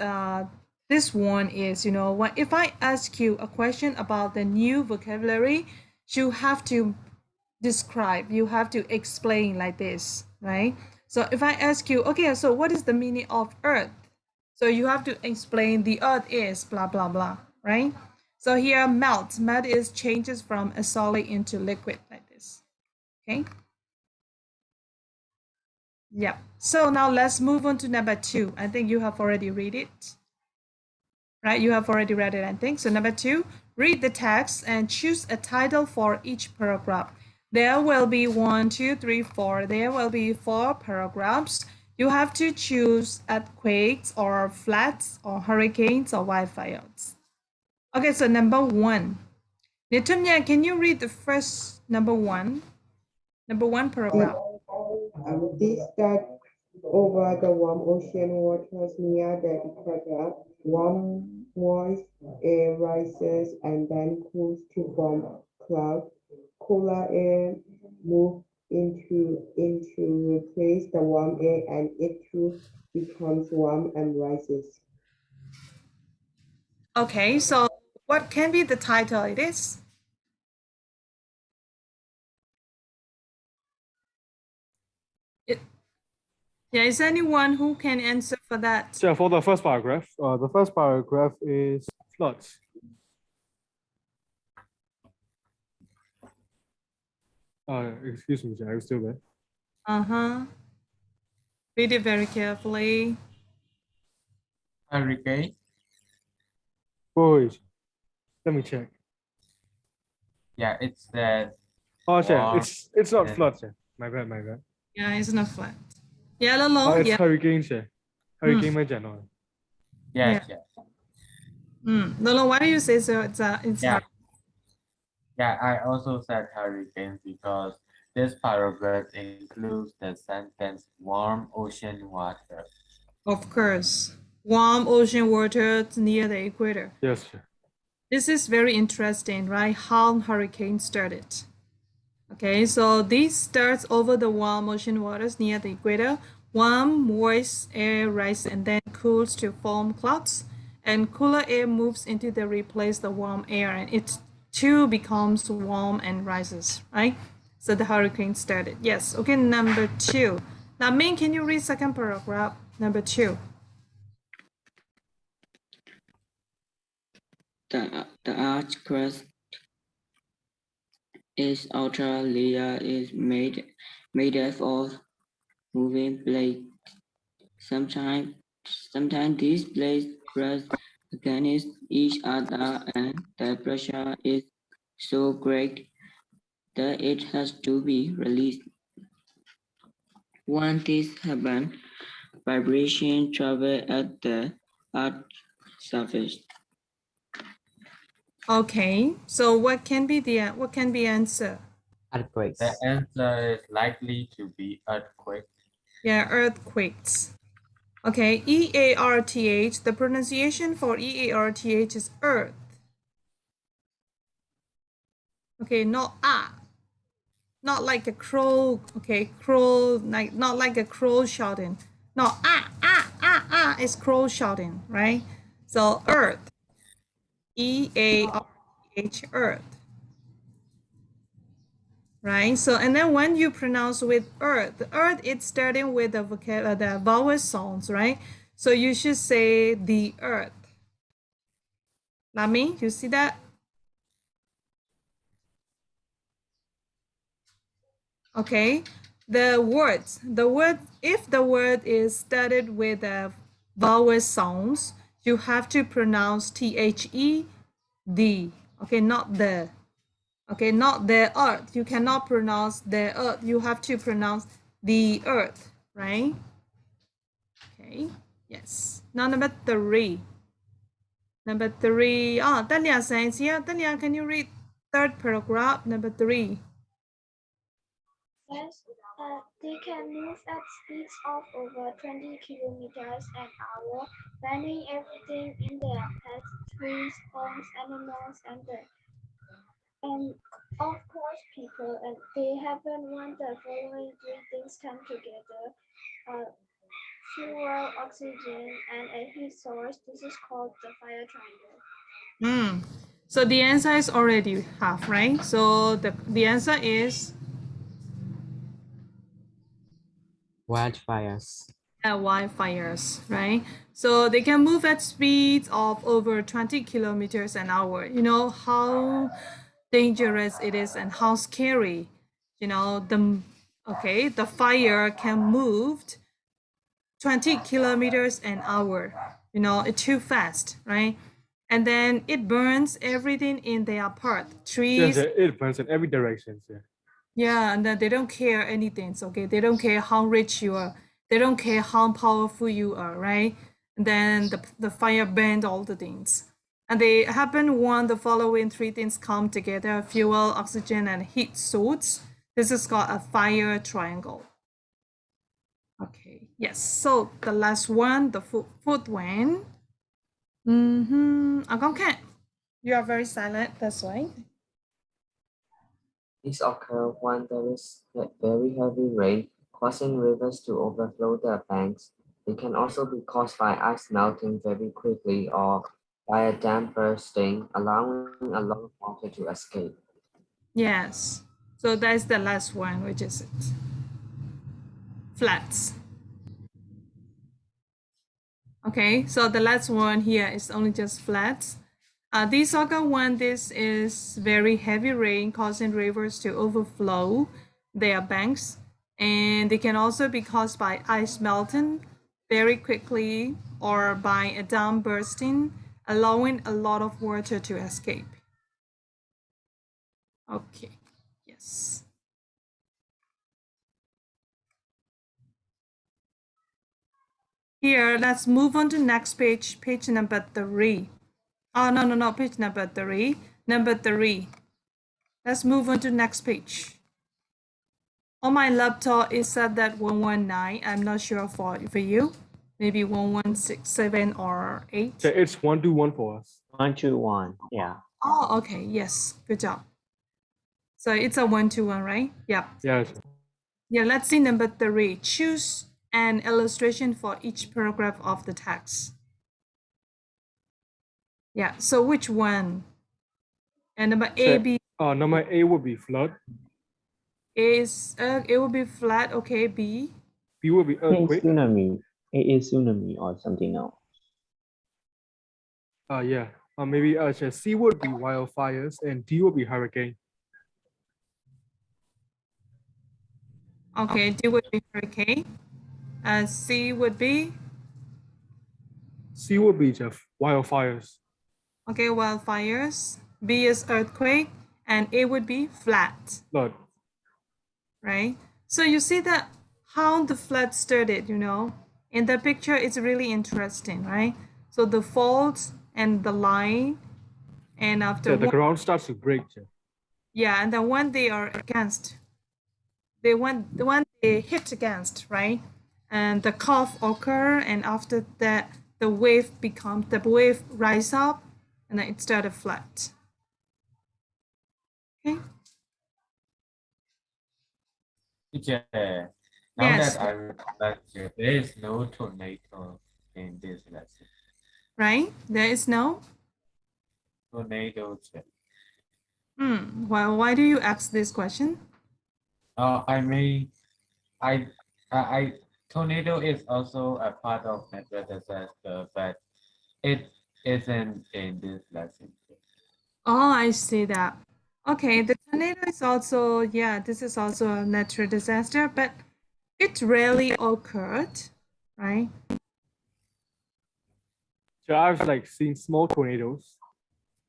one is, you know, what if I ask you a question about the new vocabulary, you have to describe, you have to explain like this, right? So if I ask you, okay, so what is the meaning of earth? So you have to explain the earth is blah blah blah, right? So here melt is changes from a solid into liquid like this. Okay. Yeah. So now let's move on to number 2. I think you have already read it. Right? You have already read it, I think. So number 2, read the text and choose a title for each paragraph. There will be 1, 2, 3, 4. There will be 4 paragraphs. You have to choose earthquakes or floods or hurricanes or wildfires. Okay, so number 1. Nitumya, can you read the first number 1? Number 1 paragraph. This that over the warm ocean waters near the equator, warm moist air rises and then cools to form clouds. Cooler air move into replace the warm air, and it too becomes warm and rises. Okay, so what can be the title it is? Yeah, is anyone who can answer for that? Yeah, for the first paragraph, is floods. Excuse me, are you still there? Uh-huh. Read it very carefully. Hurricane. Wait, let me check. Yeah, it's that. Oh, yeah, warm it's not and- floods. Yeah. My bad, my bad. Yeah, it's not flat. Yeah, Lolo. It's Yeah. hurricanes. Yeah. Hurricane mới chả nói. Yes, Yeah. yeah. Lolo, why do you say so? It's Yeah. hard. Yeah, I also said hurricanes because this paragraph includes the sentence warm ocean water. Of course. Warm ocean water near the equator. Yes. This is very interesting, right? How hurricane started. Okay, so this starts over the warm ocean waters near the equator. Warm, moist air rises and then cools to form clouds, and cooler air moves into the replace the warm air, and it too becomes warm and rises, right? So the hurricane started. Yes. Okay, number 2. Now, Ming, can you read second paragraph? Number 2. The Earth's crust its outer layer is made up of moving plates. Sometimes these plates press against each other, and the pressure is so great that it has to be released. Once this happens, vibration travels at the Earth's surface. Okay, so what can be answer? Earthquakes. The answer is likely to be earthquake. Yeah, earthquakes. Okay, EARTH, the pronunciation for EARTH is earth. Okay, not ah. Not like a crow, okay, crow, like not like a crow shouting. No, it's crow shouting, right? So earth, EARTH, earth. Right, so and then when you pronounce with earth, it's starting with the vowel sounds, right? So you should say the earth. Lami, you see that? Okay, the word, if the word is started with a vowel sounds, you have to pronounce the, okay, not the. Okay, not the earth. You cannot pronounce the earth. You have to pronounce the earth, right? Okay, yes. Now number 3. Number 3. Oh, Talia says here. Talia, can you read third paragraph, number 3? Yes, they can move at speeds of over 20 kilometers an hour, bending everything in their path, trees, homes, animals, and birds. And of course, people, and they happen when the following 3 things come together. Fuel, oxygen, and a heat source. This is called the fire triangle. So the answer is already half, right? So the answer is Wildfires. wildfires, right? So they can move at speeds of over 20 kilometers an hour. You know how dangerous it is and how scary. You know, the fire can move 20 kilometers an hour. You know, it's too fast, right? And then it burns everything in their path. Trees. Yes, it burns in every direction. Yeah. Yeah, and then they don't care anything. Okay, they don't care how rich you are. They don't care how powerful you are, right? And then the fire burned all the things. And they happen when the following 3 things come together: fuel, oxygen, and heat source. This is called a fire triangle. Okay, yes. So the last one, the fourth one. You are very silent. That's why. This occurs when there is very heavy rain, causing rivers to overflow the banks. It can also be caused by ice melting very quickly or by a dam bursting, allowing a lot of water to escape. Yes. So that's the last one, which is it. Flats. Okay, so the last one here is only just flats. This second one, this is very heavy rain causing rivers to overflow their banks, and they can also be caused by ice melting very quickly or by a dam bursting, allowing a lot of water to escape. Okay, yes. Here, let's move on to next page, page number 3. Oh, no, page number 3. Number 3. Let's move on to next page. On my laptop, it said that 119. I'm not sure for you. Maybe 1167 or 8. Yeah, it's 121 for us. 121. Yeah. Oh, okay. Yes. Good job. So it's a 121, right? Yeah. Yes. Yeah, let's see number 3. Choose an illustration for each paragraph of the text. Yeah, so which one? And number A, B. Number A would be flood. A is it will be flat. Okay, B. B would be earthquake. Tsunami. A is tsunami or something else. Yeah. Maybe C would be wildfires and D would be hurricane. Okay, D would be hurricane. C would be? C would be just wildfires. Okay, wildfires. B is earthquake. And A would be flat. Flood. Right? So you see that how the flood started, In the picture, it's really interesting, right? So the fault and the line, and after the ground starts to break. Yeah, and then when they are against, the one they hit against, right? And the curve occur, and after that, the wave rise up, and then it started flat. Okay. Teacher, now Yes. that I recollect, there is no tornado in this lesson. Right? There is no Tornado. Well, why do you ask this question? Tornado is also a part of natural disaster, but it isn't in this lesson. Oh, I see that. Okay, the tornado is also, this is also a natural disaster, but it rarely occurred, right? So I've seen small tornadoes,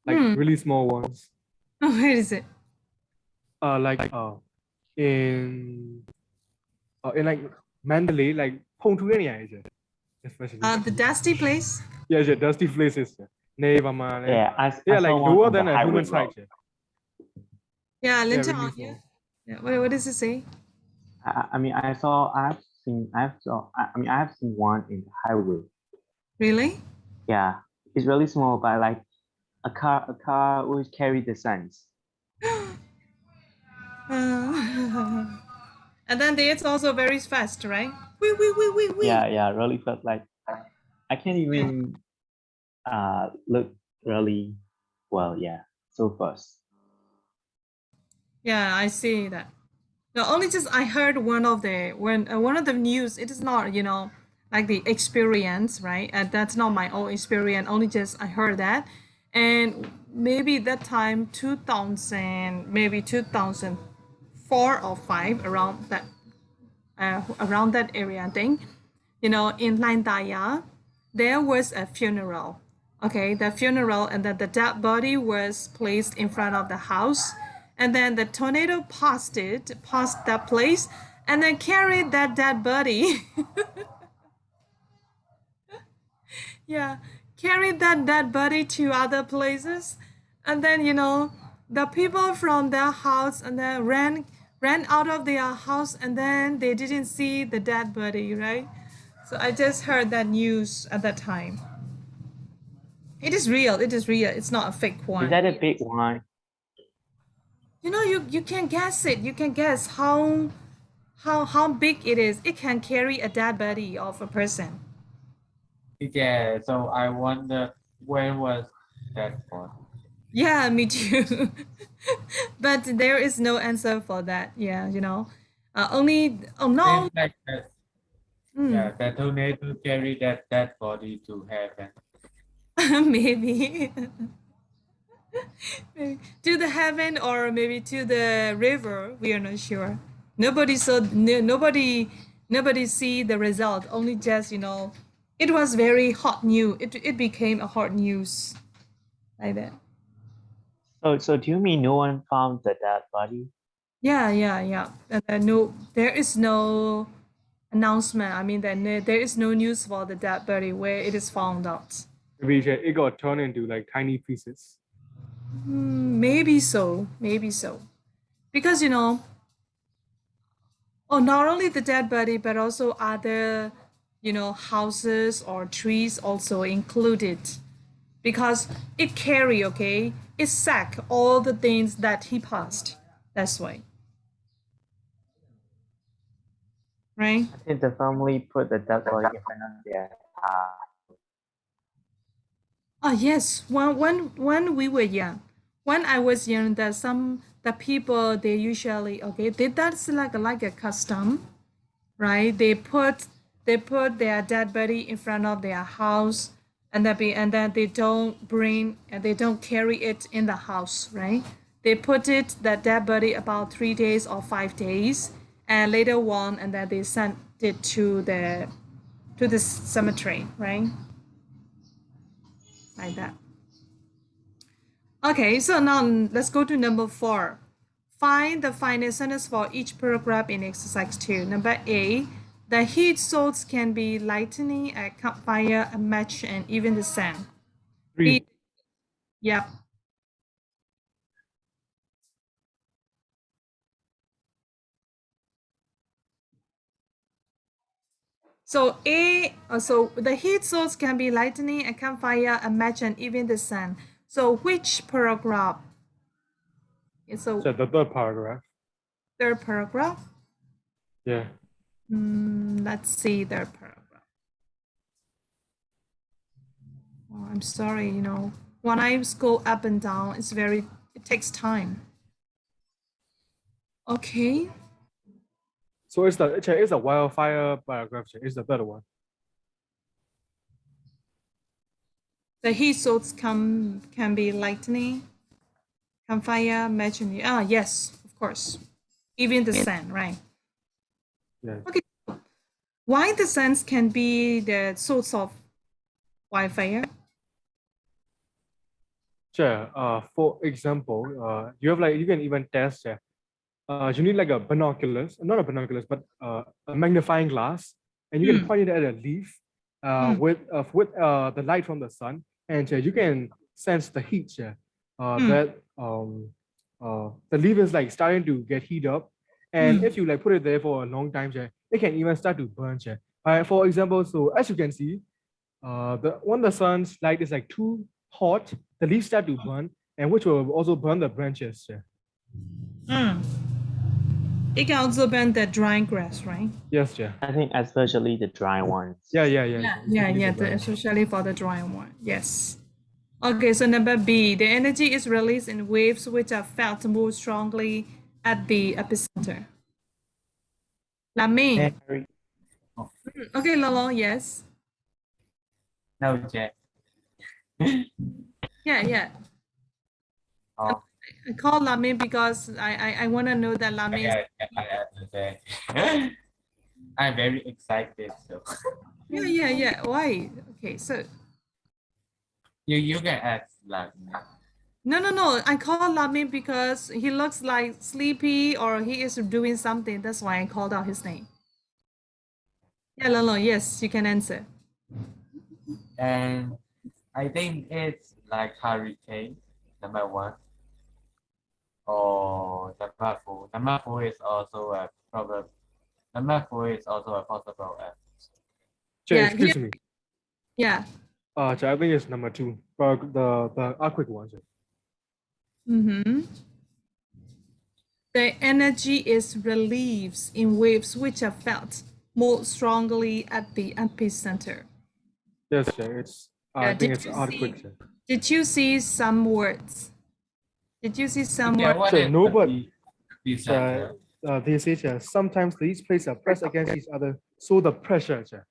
really small ones. Where is it? In Mandalay, especially. The dusty place? Yeah, dusty places. Yeah, I lower than a human height. Yeah, Linton, really yeah. What does it say? I have seen one in the highway. Really? Yeah, it's really small, but like a car which carry the signs. And then it's also very fast, right? Wee. Yeah, really felt like I can't even look really well. Yeah, so fast. Yeah, I see that. No, only just I heard one of the news. It is not like the experience, right? That's not my own experience. Only just I heard that, and maybe that time 2000, maybe 2004 or 5 around that area. I think in Landaya, there was a funeral. Okay, the funeral, and then the dead body was placed in front of the house, and then the tornado passed that place, and then carried that dead body. Yeah, carried that dead body to other places, and then the people from their house and then ran out of their house, and then they didn't see the dead body, right? So I just heard that news at that time. It is real. It's not a fake one. Is that a big one? You know, you can guess it. You can guess how big it is. It can carry a dead body of a person. Yeah, so I wonder where was that one? Yeah, me too. But there is no answer for that. Yeah, you know. Only no. Seems like that, Mm, yeah, that tornado carry that body to heaven. maybe. Maybe to the heaven or maybe to the river. We are not sure. Nobody saw. Nobody see the result. Only just it was very hot news. It became a hot news like that. So do you mean no one found the dead body? Yeah, yeah, yeah. And no, there is no announcement. I mean, there is no news for the dead body where it is found out. Maybe it got turned into like tiny pieces. Maybe so. Maybe so. Because oh, not only the dead body, but also other, houses or trees also included. Because it carry, okay, it sack all the things that he passed. That's why, right? I think the family put the dead body in front of their house. Oh yes, when we were young, when I was young, the people they usually that's like a custom, right? They put their dead body in front of their house, and then they don't carry it in the house, right? They put that dead body about 3 days or 5 days, and later on, and then they sent it to the cemetery, right? Like that. Okay, so now let's go to number 4. Find the final sentence for each paragraph in exercise 2. Number A, the heat source can be lightning, a campfire, a match, and even the sand. 3. Yep. So the heat source can be lightning, a campfire, a match, and even the sun. So which paragraph? So So the third paragraph. third paragraph. Yeah. Let's see third paragraph. Oh, I'm sorry, when I scroll up and down, it takes time. Okay. So it's a wildfire paragraph. It's the third one. The heat source can be lightning, campfire, match, and yes, of course. Even the sun, right? Yeah. Okay. Why the sun can be the source of wildfire? Sure. For example, you can even test. You need like a binoculars, not a binoculars, but a magnifying glass, and you can point it at a leaf with the light from the sun, and you can sense the heat. That the leaf is like starting to get heat up, and if you like put it there for a long time, it can even start to burn. For example, so as you can see, when the sun's light is like too hot, the leaves start to burn, and which will also burn the branches. It can also burn the drying grass, right? Yes, yeah. I think especially the dry ones. Yeah. Especially for the dry one. Yes. Okay, so number B, the energy is released in waves which are felt more strongly at the epicenter. Laming. Okay, Lolo, yes. No, Jack. Yeah. Oh, I call Laming because I want to know that Laming is. I understand. I'm very excited. So Yeah. Why? Okay, so. you can ask like No. I call Laming because he looks like sleepy or he is doing something. That's why I called out his name. Yeah, Lolo, yes, you can answer. and I think it's like hurricane number 1 or number 4. Number 4 is also a problem. Number 4 is also a possible answer. Yeah, Excuse me. Yeah. I think it's number 2, but the earthquake one. Mm-hmm. the energy is released in waves which are felt more strongly at the epicenter. Yes, sir. I think it's earthquake, sir. Did you see some words? Did you see some Yeah, words? what Sir, is no, but the center? they say, sir, sometimes these plates are pressed against each other, so the pressure, sir.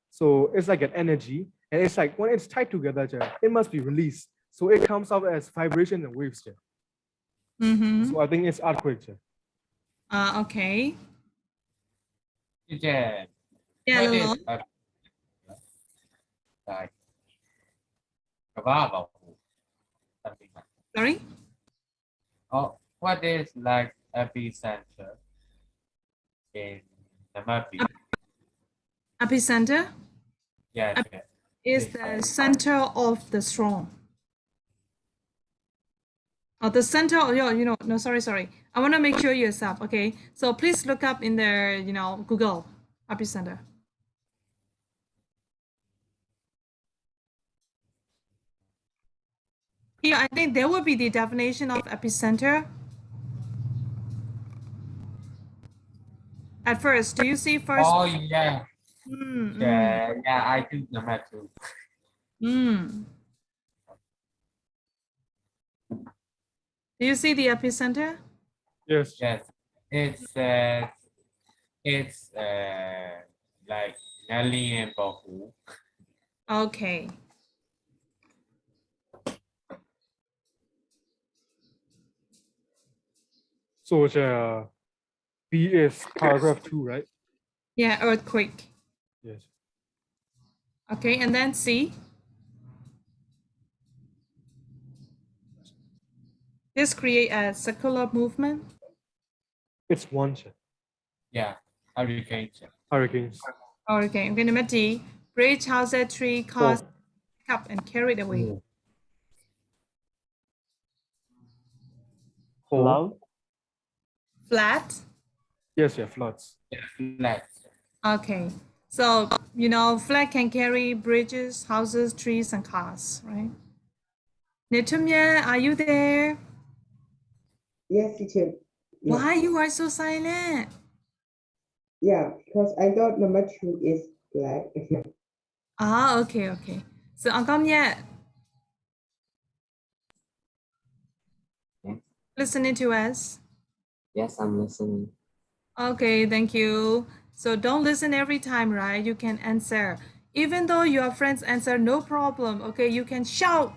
So it's like an energy, and it's like when it's tied together, sir, it must be released. So it comes out as vibration and waves, sir. So I think it's earthquake, sir. Okay. Yeah. Yeah, What is Lolo. like Kavaba? Something like Sorry? Oh, what is like epicenter in the Murphy? Epicenter Yes, is the center of the storm. The center of your, no, sorry. I want to make sure yourself, okay? So please look up in the, Google epicenter. Here, I think there will be the definition of epicenter. At first, do you see first? Oh, yeah. Yeah, I do number 2. Do you see the epicenter? Yes. Yes. It's like Nelly and Bahu. Okay. So B is paragraph 2, right? Yeah, earthquake. Yes. Okay, and then C. This create a circular movement. It's one, sir. Yeah, hurricanes. Hurricanes. Okay, number D. Bridge, houses, tree, cars, up and carried away. Cloud? Flat. Yes, yeah, floods. Yeah, flat. Okay, so flat can carry bridges, houses, trees, and cars, right? Netumya, are you there? Yes, teacher. Yeah. Why you are so silent? Yeah, because I thought number 2 is black. Okay. So Angkamya, listening to us. Yes, I'm listening. Okay, thank you. So don't listen every time, right? You can answer. Even though your friends answer, no problem. Okay, you can shout.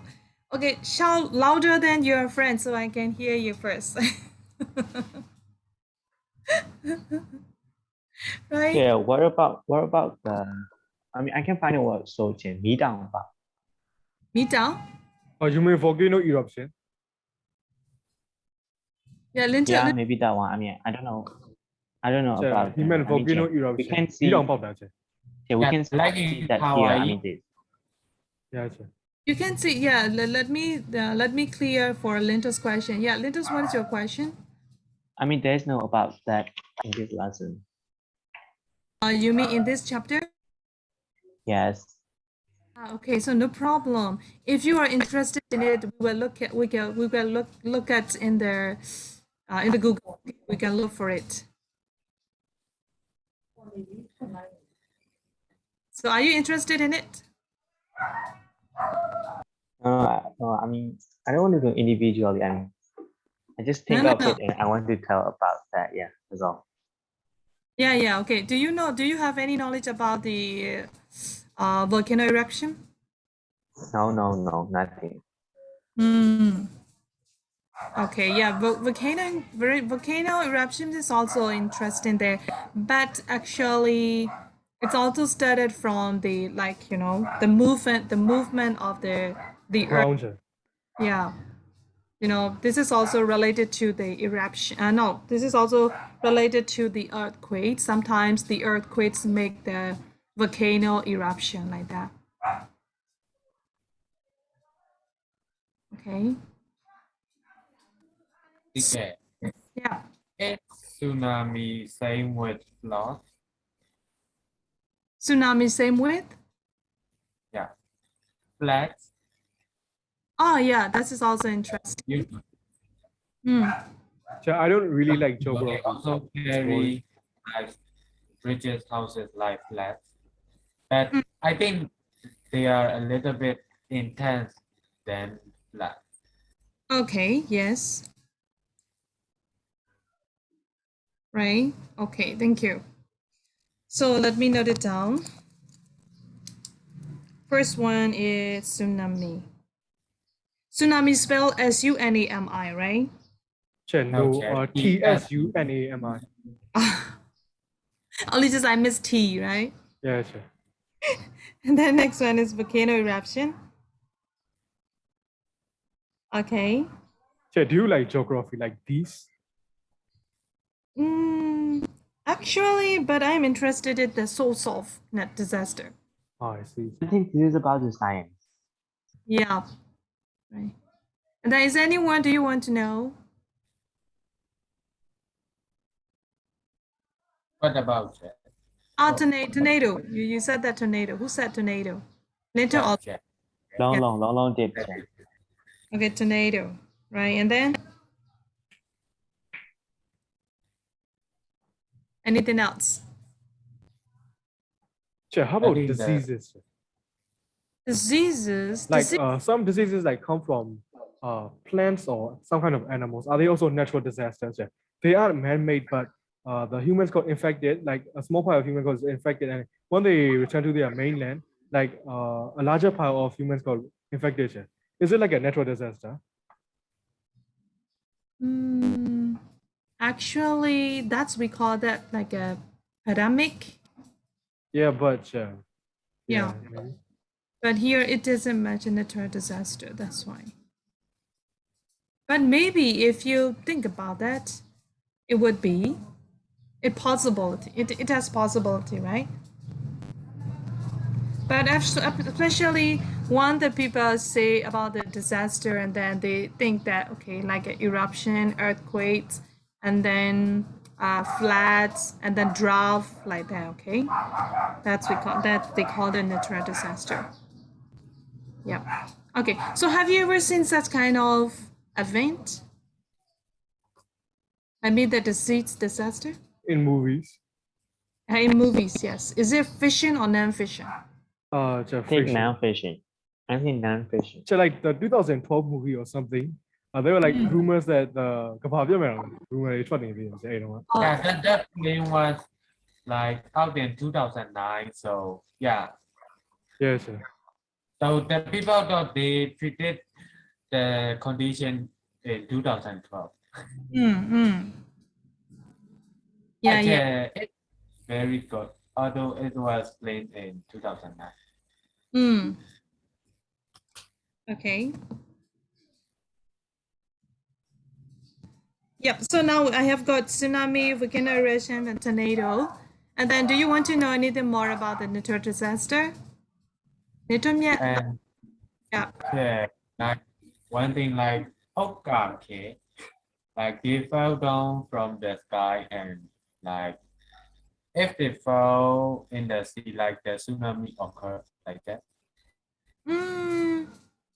Okay, shout louder than your friends so I can hear you first. Right? Yeah, what about the I can find a word so Mỹ down. Me down? Oh, you mean volcano eruption? Yeah, Linda. Yeah, maybe that one. I don't know. About he meant volcano eruption. We can see. Yeah, we can like see that Hawaii. here. This. Yeah, sir. You can see, yeah, let me clear for Linda's question. Yeah, Linda's, what is your question? There's no about that in this lesson. You mean in this chapter? Yes. Okay, so no problem. If you are interested in it, we will look at look at in the Google. We can look for it. So are you interested in it? No, I don't want to do individually. I just think of it and I want to tell about that. Yeah, that's all. Yeah. Okay. Do you have any knowledge about the volcano eruption? No, nothing. Okay, yeah, volcano eruption is also interesting there, but actually, it's also started from the the movement of the earth. Yeah, this is also related to the eruption. No, this is also related to the earthquake. Sometimes the earthquakes make the volcano eruption like that. Okay. Okay. Yeah. It's tsunami, same with flood. Tsunami, same with? Yeah. Floods. Oh, yeah, that is also interesting. So I don't really like But they geography. also It's boring. carry like bridges, houses, like flats. But I think they are a little bit intense than flats. Okay, yes. Right. Okay, thank you. So let me note it down. First one is tsunami. Tsunami spelled S-U-N-A-M-I, right? No, Okay. TSUNAMI. Only just I missed T, right? Yeah, sure. And then next one is volcano eruption. Okay. So do you like geography like these? Actually, but I'm interested in the source of net disaster. Oh, I see. I think this is about the science. Yeah. Right. And then is anyone, do you want to know? What about that? Tornado. You said that tornado. Who said tornado? Linton or Jack. Long did. okay, tornado. Right. And then anything else? Sure, how I about think that diseases? Diseases. Like some diseases like come from plants or some kind of animals. Are they also natural disasters? Yeah. They are man-made, but the humans got infected, like a small part of humans got infected, and when they return to their mainland, like a larger part of humans got infected. Yeah. Is it like a natural disaster? Actually, that's we call that like a pandemic. Yeah, but Yeah. maybe. But here it doesn't mention natural disaster. That's why. But maybe if you think about that, it would be a possibility. It has possibility, right? But especially when the people say about the disaster and then they think that, okay, like an eruption, earthquakes, and then floods, and then drought, like that, okay? They call the natural disaster. Yeah. Okay, so have you ever seen such kind of event? I mean the disease disaster? In movies. In movies, yes. Is it fiction or non-fiction? Just Take fiction. non-fiction. I think non-fiction. So like the 2012 movie or something. There were like rumors that the rumor is what you know. Yeah, that film was like out in 2009. So yeah. Yes, sir. So the people thought they treated the condition in 2012. Yeah, But, yeah. it's very good, although it was played in 2009. Okay. Yep. So now I have got tsunami, volcano eruption, and tornado. And then, do you want to know anything more about the natural disaster? And Yeah. like one thing like okay, like they fell down from the sky and like if they fall in the sea, like the tsunami occur like that.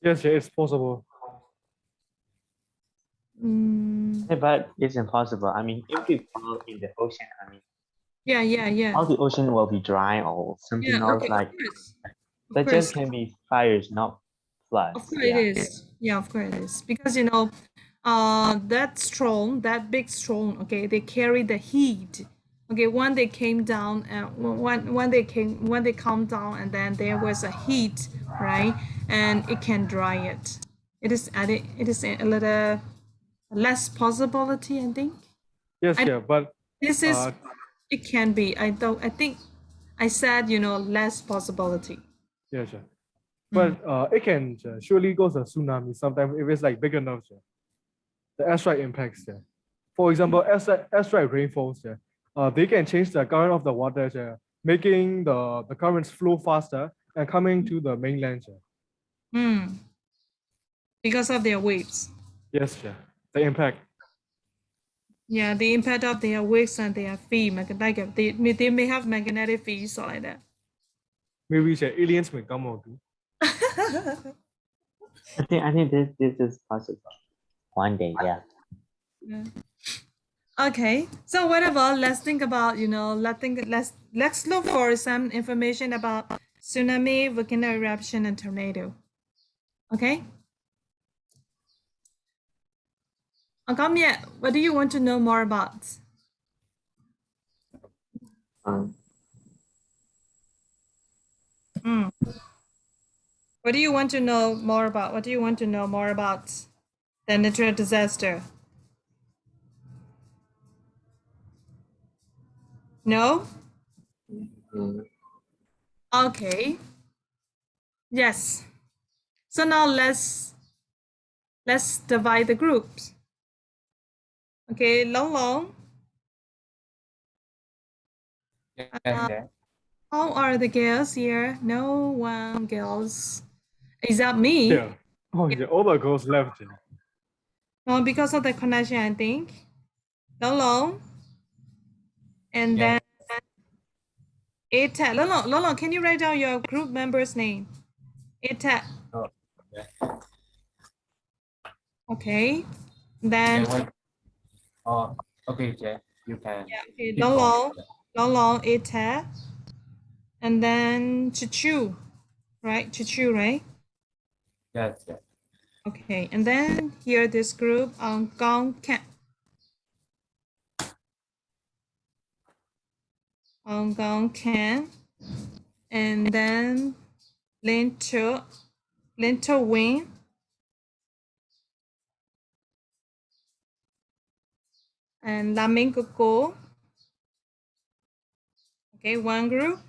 Yes, yeah, it's possible. Yeah, but it's impossible. I mean, if we fall in the ocean, I mean, Yeah. all the ocean will be dry or something Yeah. else Okay. like Of course. that. Just can be fires, not floods. Of course Yeah. it is. Yeah, of course it is. Because that big storm, okay, they carry the heat. Okay, when they came down, when they calmed down, and then there was a heat, right, and it can dry it. It is a little less possibility, I think. Yes, yeah, but This is it can be. I think I said less possibility. yes, yeah. But it can surely cause a tsunami sometimes if it's like big enough. Yeah. The asteroid impacts. Yeah. For example, asteroid rainfalls. Yeah. They can change the current of the water, yeah, making the currents flow faster and coming to the mainland. Yeah. Because of their waves. Yes, yeah. The impact. Yeah, the impact of their waves and their field, like they may have magnetic fields or like that. Maybe aliens may come out too. I think this is possible one day. Yeah. Yeah. Okay, so whatever, let's think about, let's look for some information about tsunami, volcano eruption, and tornado. Okay? Uncle Mie, what do you want to know more about? Mm. What do you want to know more about? What do you want to know more about the natural disaster? No? Okay. Yes. So now let's divide the groups. Okay, Long Long. Yes, yes. How are the girls here? No one girls. Is that me? Yeah. Oh, yeah. All the girls left. Yeah. No, because of the connection, I think. Long Long. And Yes. then Eta. Long Long, can you write down your group member's name? Eta. Oh, yes. Okay. Then Okay, wait. Oh, okay, Jay. You can okay, keep going. Long Long, Eta. And then Chuchu. Right? Chuchu, right? Yes, yes. Okay. And then here this group on Gong Ken. On Gong Ken. And then Linto Wing. And Laming Coco. Okay, one group.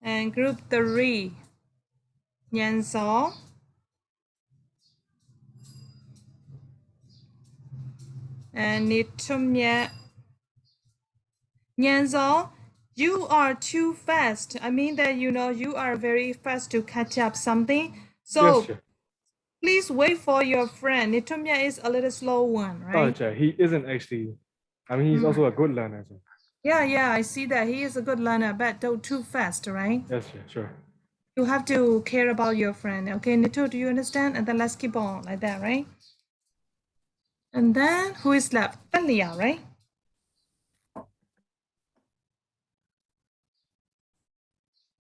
And group 3, Nhan Gió. And Nitumye. Nhan Gió, you are too fast. I mean that, you are very fast to catch up something. So Yes, sir. please wait for your friend. Nitumye is a little slow one, Oh, right? yeah. He isn't actually. I mean, he's also a good learner. So. Yeah, I see that. He is a good learner, but though too fast, right? Yes, yeah, sure. You have to care about your friend. Okay, Nito, do you understand? And then let's keep on like that, right? And then who is left? Talia, right?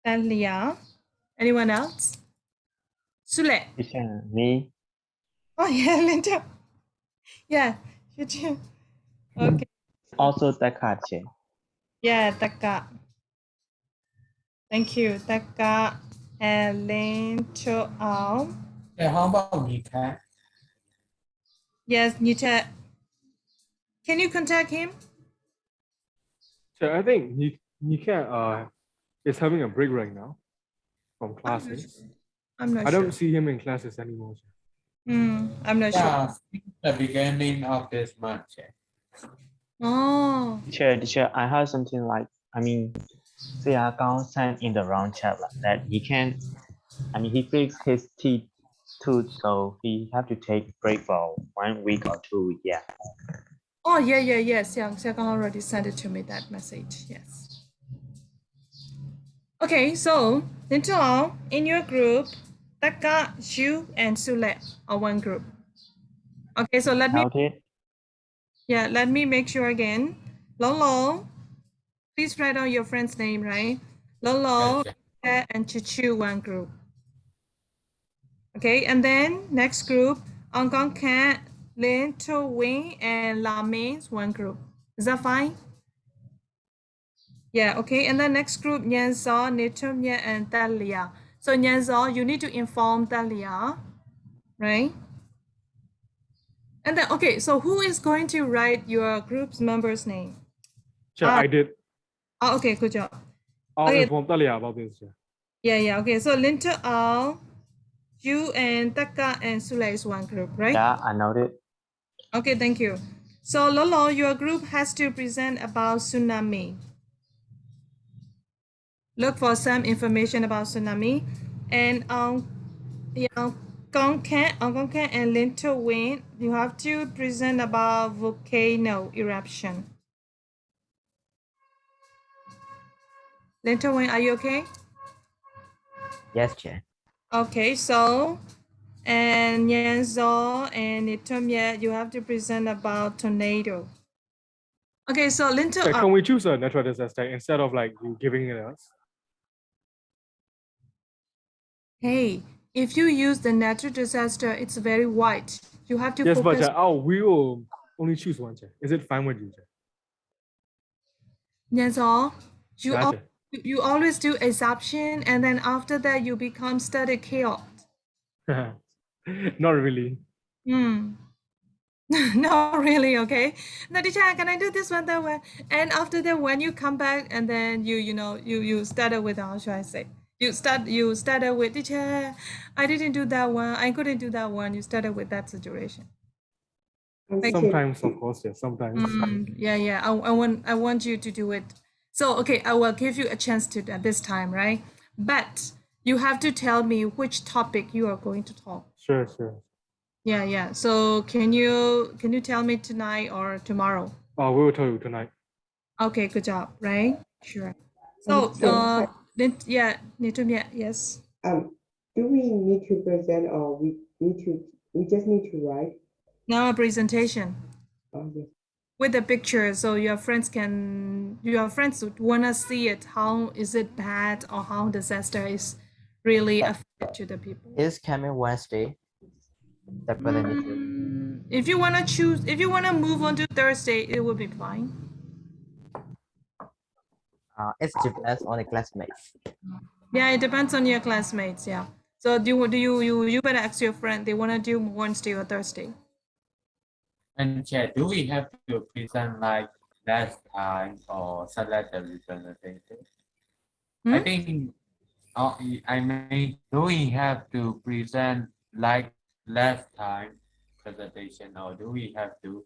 Talia. Anyone else? Sule. Teacher, me. Oh yeah, Linda. Yeah, you too. Okay. Also Takache. Yeah, Taka. Thank you. Taka and Linto. Yeah, how about me, Kat? Yes, Nita. Can you contact him? So I think he can is having a break right now from classes. I'm not I sure. don't see him in classes anymore. I'm not sure. Yeah, since the beginning of this month. Yeah. Oh. Teacher, I heard something like, I mean, Sia Gao sent in the wrong chat that he can't, I mean, he fixed his teeth tooth, so he have to take a break for 1 week or 2 weeks. Yeah. Oh, yes. Xiang already sent it to me, that message. Yes. Okay, so Linton, in your group, Taka, Xu, and Sule are one group. Okay, so let me make sure again. Long, please write down your friend's name, right? Long, and Chichu, one group. Okay, and then next group, Ongkong Cat, Lin To Wing, and La Ming's one group. Is that fine? Yeah, okay. And then next group, Nhan Gió, Nitumye, and Talia. So Nhan Gió, you need to inform Talia, right? And then, okay, so who is going to write your group's member's name? Sure, I did. Oh, okay, good job. I'll Okay. inform Talia about this. Yeah. Okay, so Linter Al, you and Taka and Sule is one group, right? Yeah, I noted. Okay, thank you. So Lolo, your group has to present about tsunami. Look for some information about tsunami. And Gong Ken and Linter Wing, you have to present about volcano eruption. Linter Wing, are you okay? Yes, Chair. Okay, so and Nhan Gió and Nitumye, you have to present about tornado. Okay, so Linto, Yeah, can we choose a natural disaster instead of like you giving it us? hey, if you use the natural disaster, it's very wide. You have to Yes, focus. but we will only choose one. Is it fine with you? That's all. You, al- Gotcha. you always do assumption, and then after that, you become study chaos. Not really. No, really, okay. Now, teacher, can I do this one, that one? And after that, when you come back, and then you started with, how should I say? You started with, teacher, I didn't do that one. I couldn't do that one. You started with that situation. Like, Sometimes, of course, yes. Sometimes. yeah. I want you to do it. So, okay, I will give you a chance to this time, right? But you have to tell me which topic you are going to talk. Sure. Yeah. So can you tell me tonight or tomorrow? We will tell you tonight. Okay, good job, right? Sure. So, yes. Do we need to present or we just need to write? Now a presentation Yes. with a picture, so your friends would wanna see it. How is it bad, or how disaster is really affected to the people? It's coming Wednesday. The presentation. If you wanna move on to Thursday, it will be fine. It depends on the classmates. Yeah, it depends on your classmates. Yeah. So you better ask your friend. They wanna do Wednesday or Thursday. And Chair, do we have to present like last time or select the representative? I think, I mean, do we have to present like last time presentation, or do we have to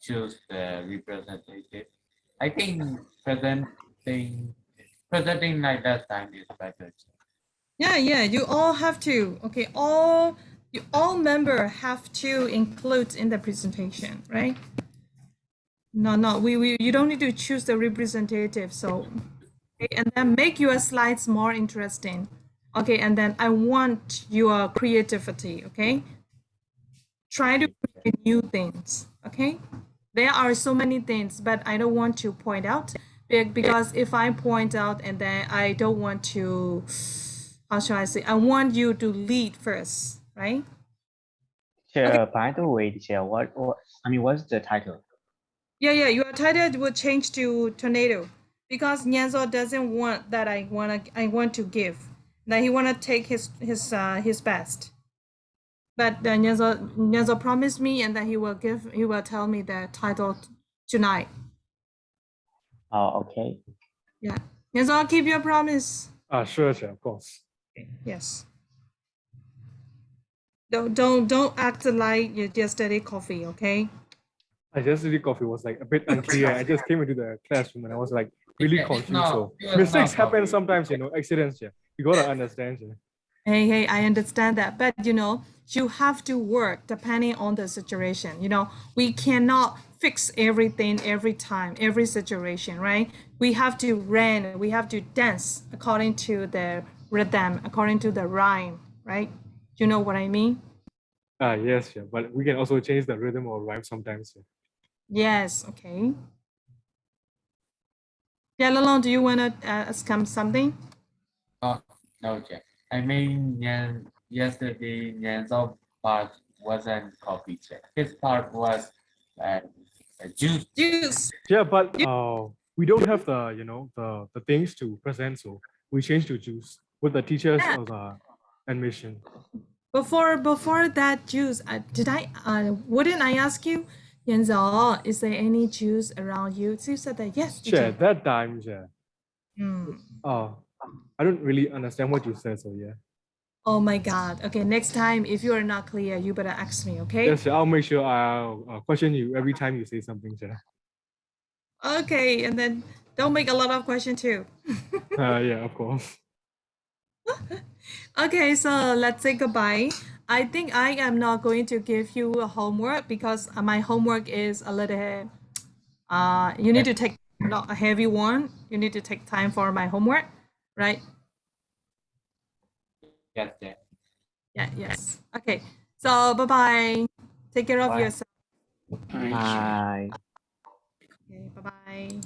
choose the representative? I think presenting like last time is better. Yeah. You all have to. Okay, all member have to include in the presentation, right? No. You don't need to choose the representative. So, okay, and then make your slides more interesting. Okay, and then I want your creativity. Okay, try to create new things. Okay, there are so many things, but I don't want to point out because if I point out and then I don't want to, how shall I say? I want you to lead first, right? Teacher, by the way, teacher, what's the title? Yeah. Your title will change to tornado because Nyanzo doesn't want that. I want to give. That he wanna take his best. But Nyanzo promised me, and that he will tell me the title tonight. Oh, okay. Yeah. Nyanzo, I'll keep your promise. Sure, of course. Yes. Don't act like you just study coffee, okay? I just did coffee was like a bit unclear. I just came into the classroom and I was like really confused. So mistakes happen sometimes, accidents. Yeah, you gotta understand. Yeah. Hey, I understand that, but you have to work depending on the situation. We cannot fix everything every time, every situation, right? We have to run, we have to dance according to the rhythm, according to the rhyme, right? You know what I mean? Yes, yeah, but we can also change the rhythm or rhyme sometimes. Yeah. Yes, okay. Yeah, Lalong, do you want to ask something? No, Jack. I mean, yesterday, Nyan's part wasn't coffee, Jack. His part was juice. Yeah, but we don't have the the things to present, so we changed to juice with the teachers of the admission. Before that juice, wouldn't I ask you, Yanzao, is there any juice around you? So you said that yes, Yeah, teacher. that time, yeah. I don't really understand what you said, so yeah. Oh my God. Okay, next time if you are not clear, you better ask me, okay? Yes, I'll make sure I'll question you every time you say something, yeah. Okay, and then don't make a lot of questions too. Yeah, of course. Okay, so let's say goodbye. I think I am not going to give you a homework because my homework is a little you need to take not a heavy one. You need to take time for my homework, right? Yes, Jack. Yes. Okay. So bye bye. Take care of Bye. yourself. Bye. Okay, bye-bye.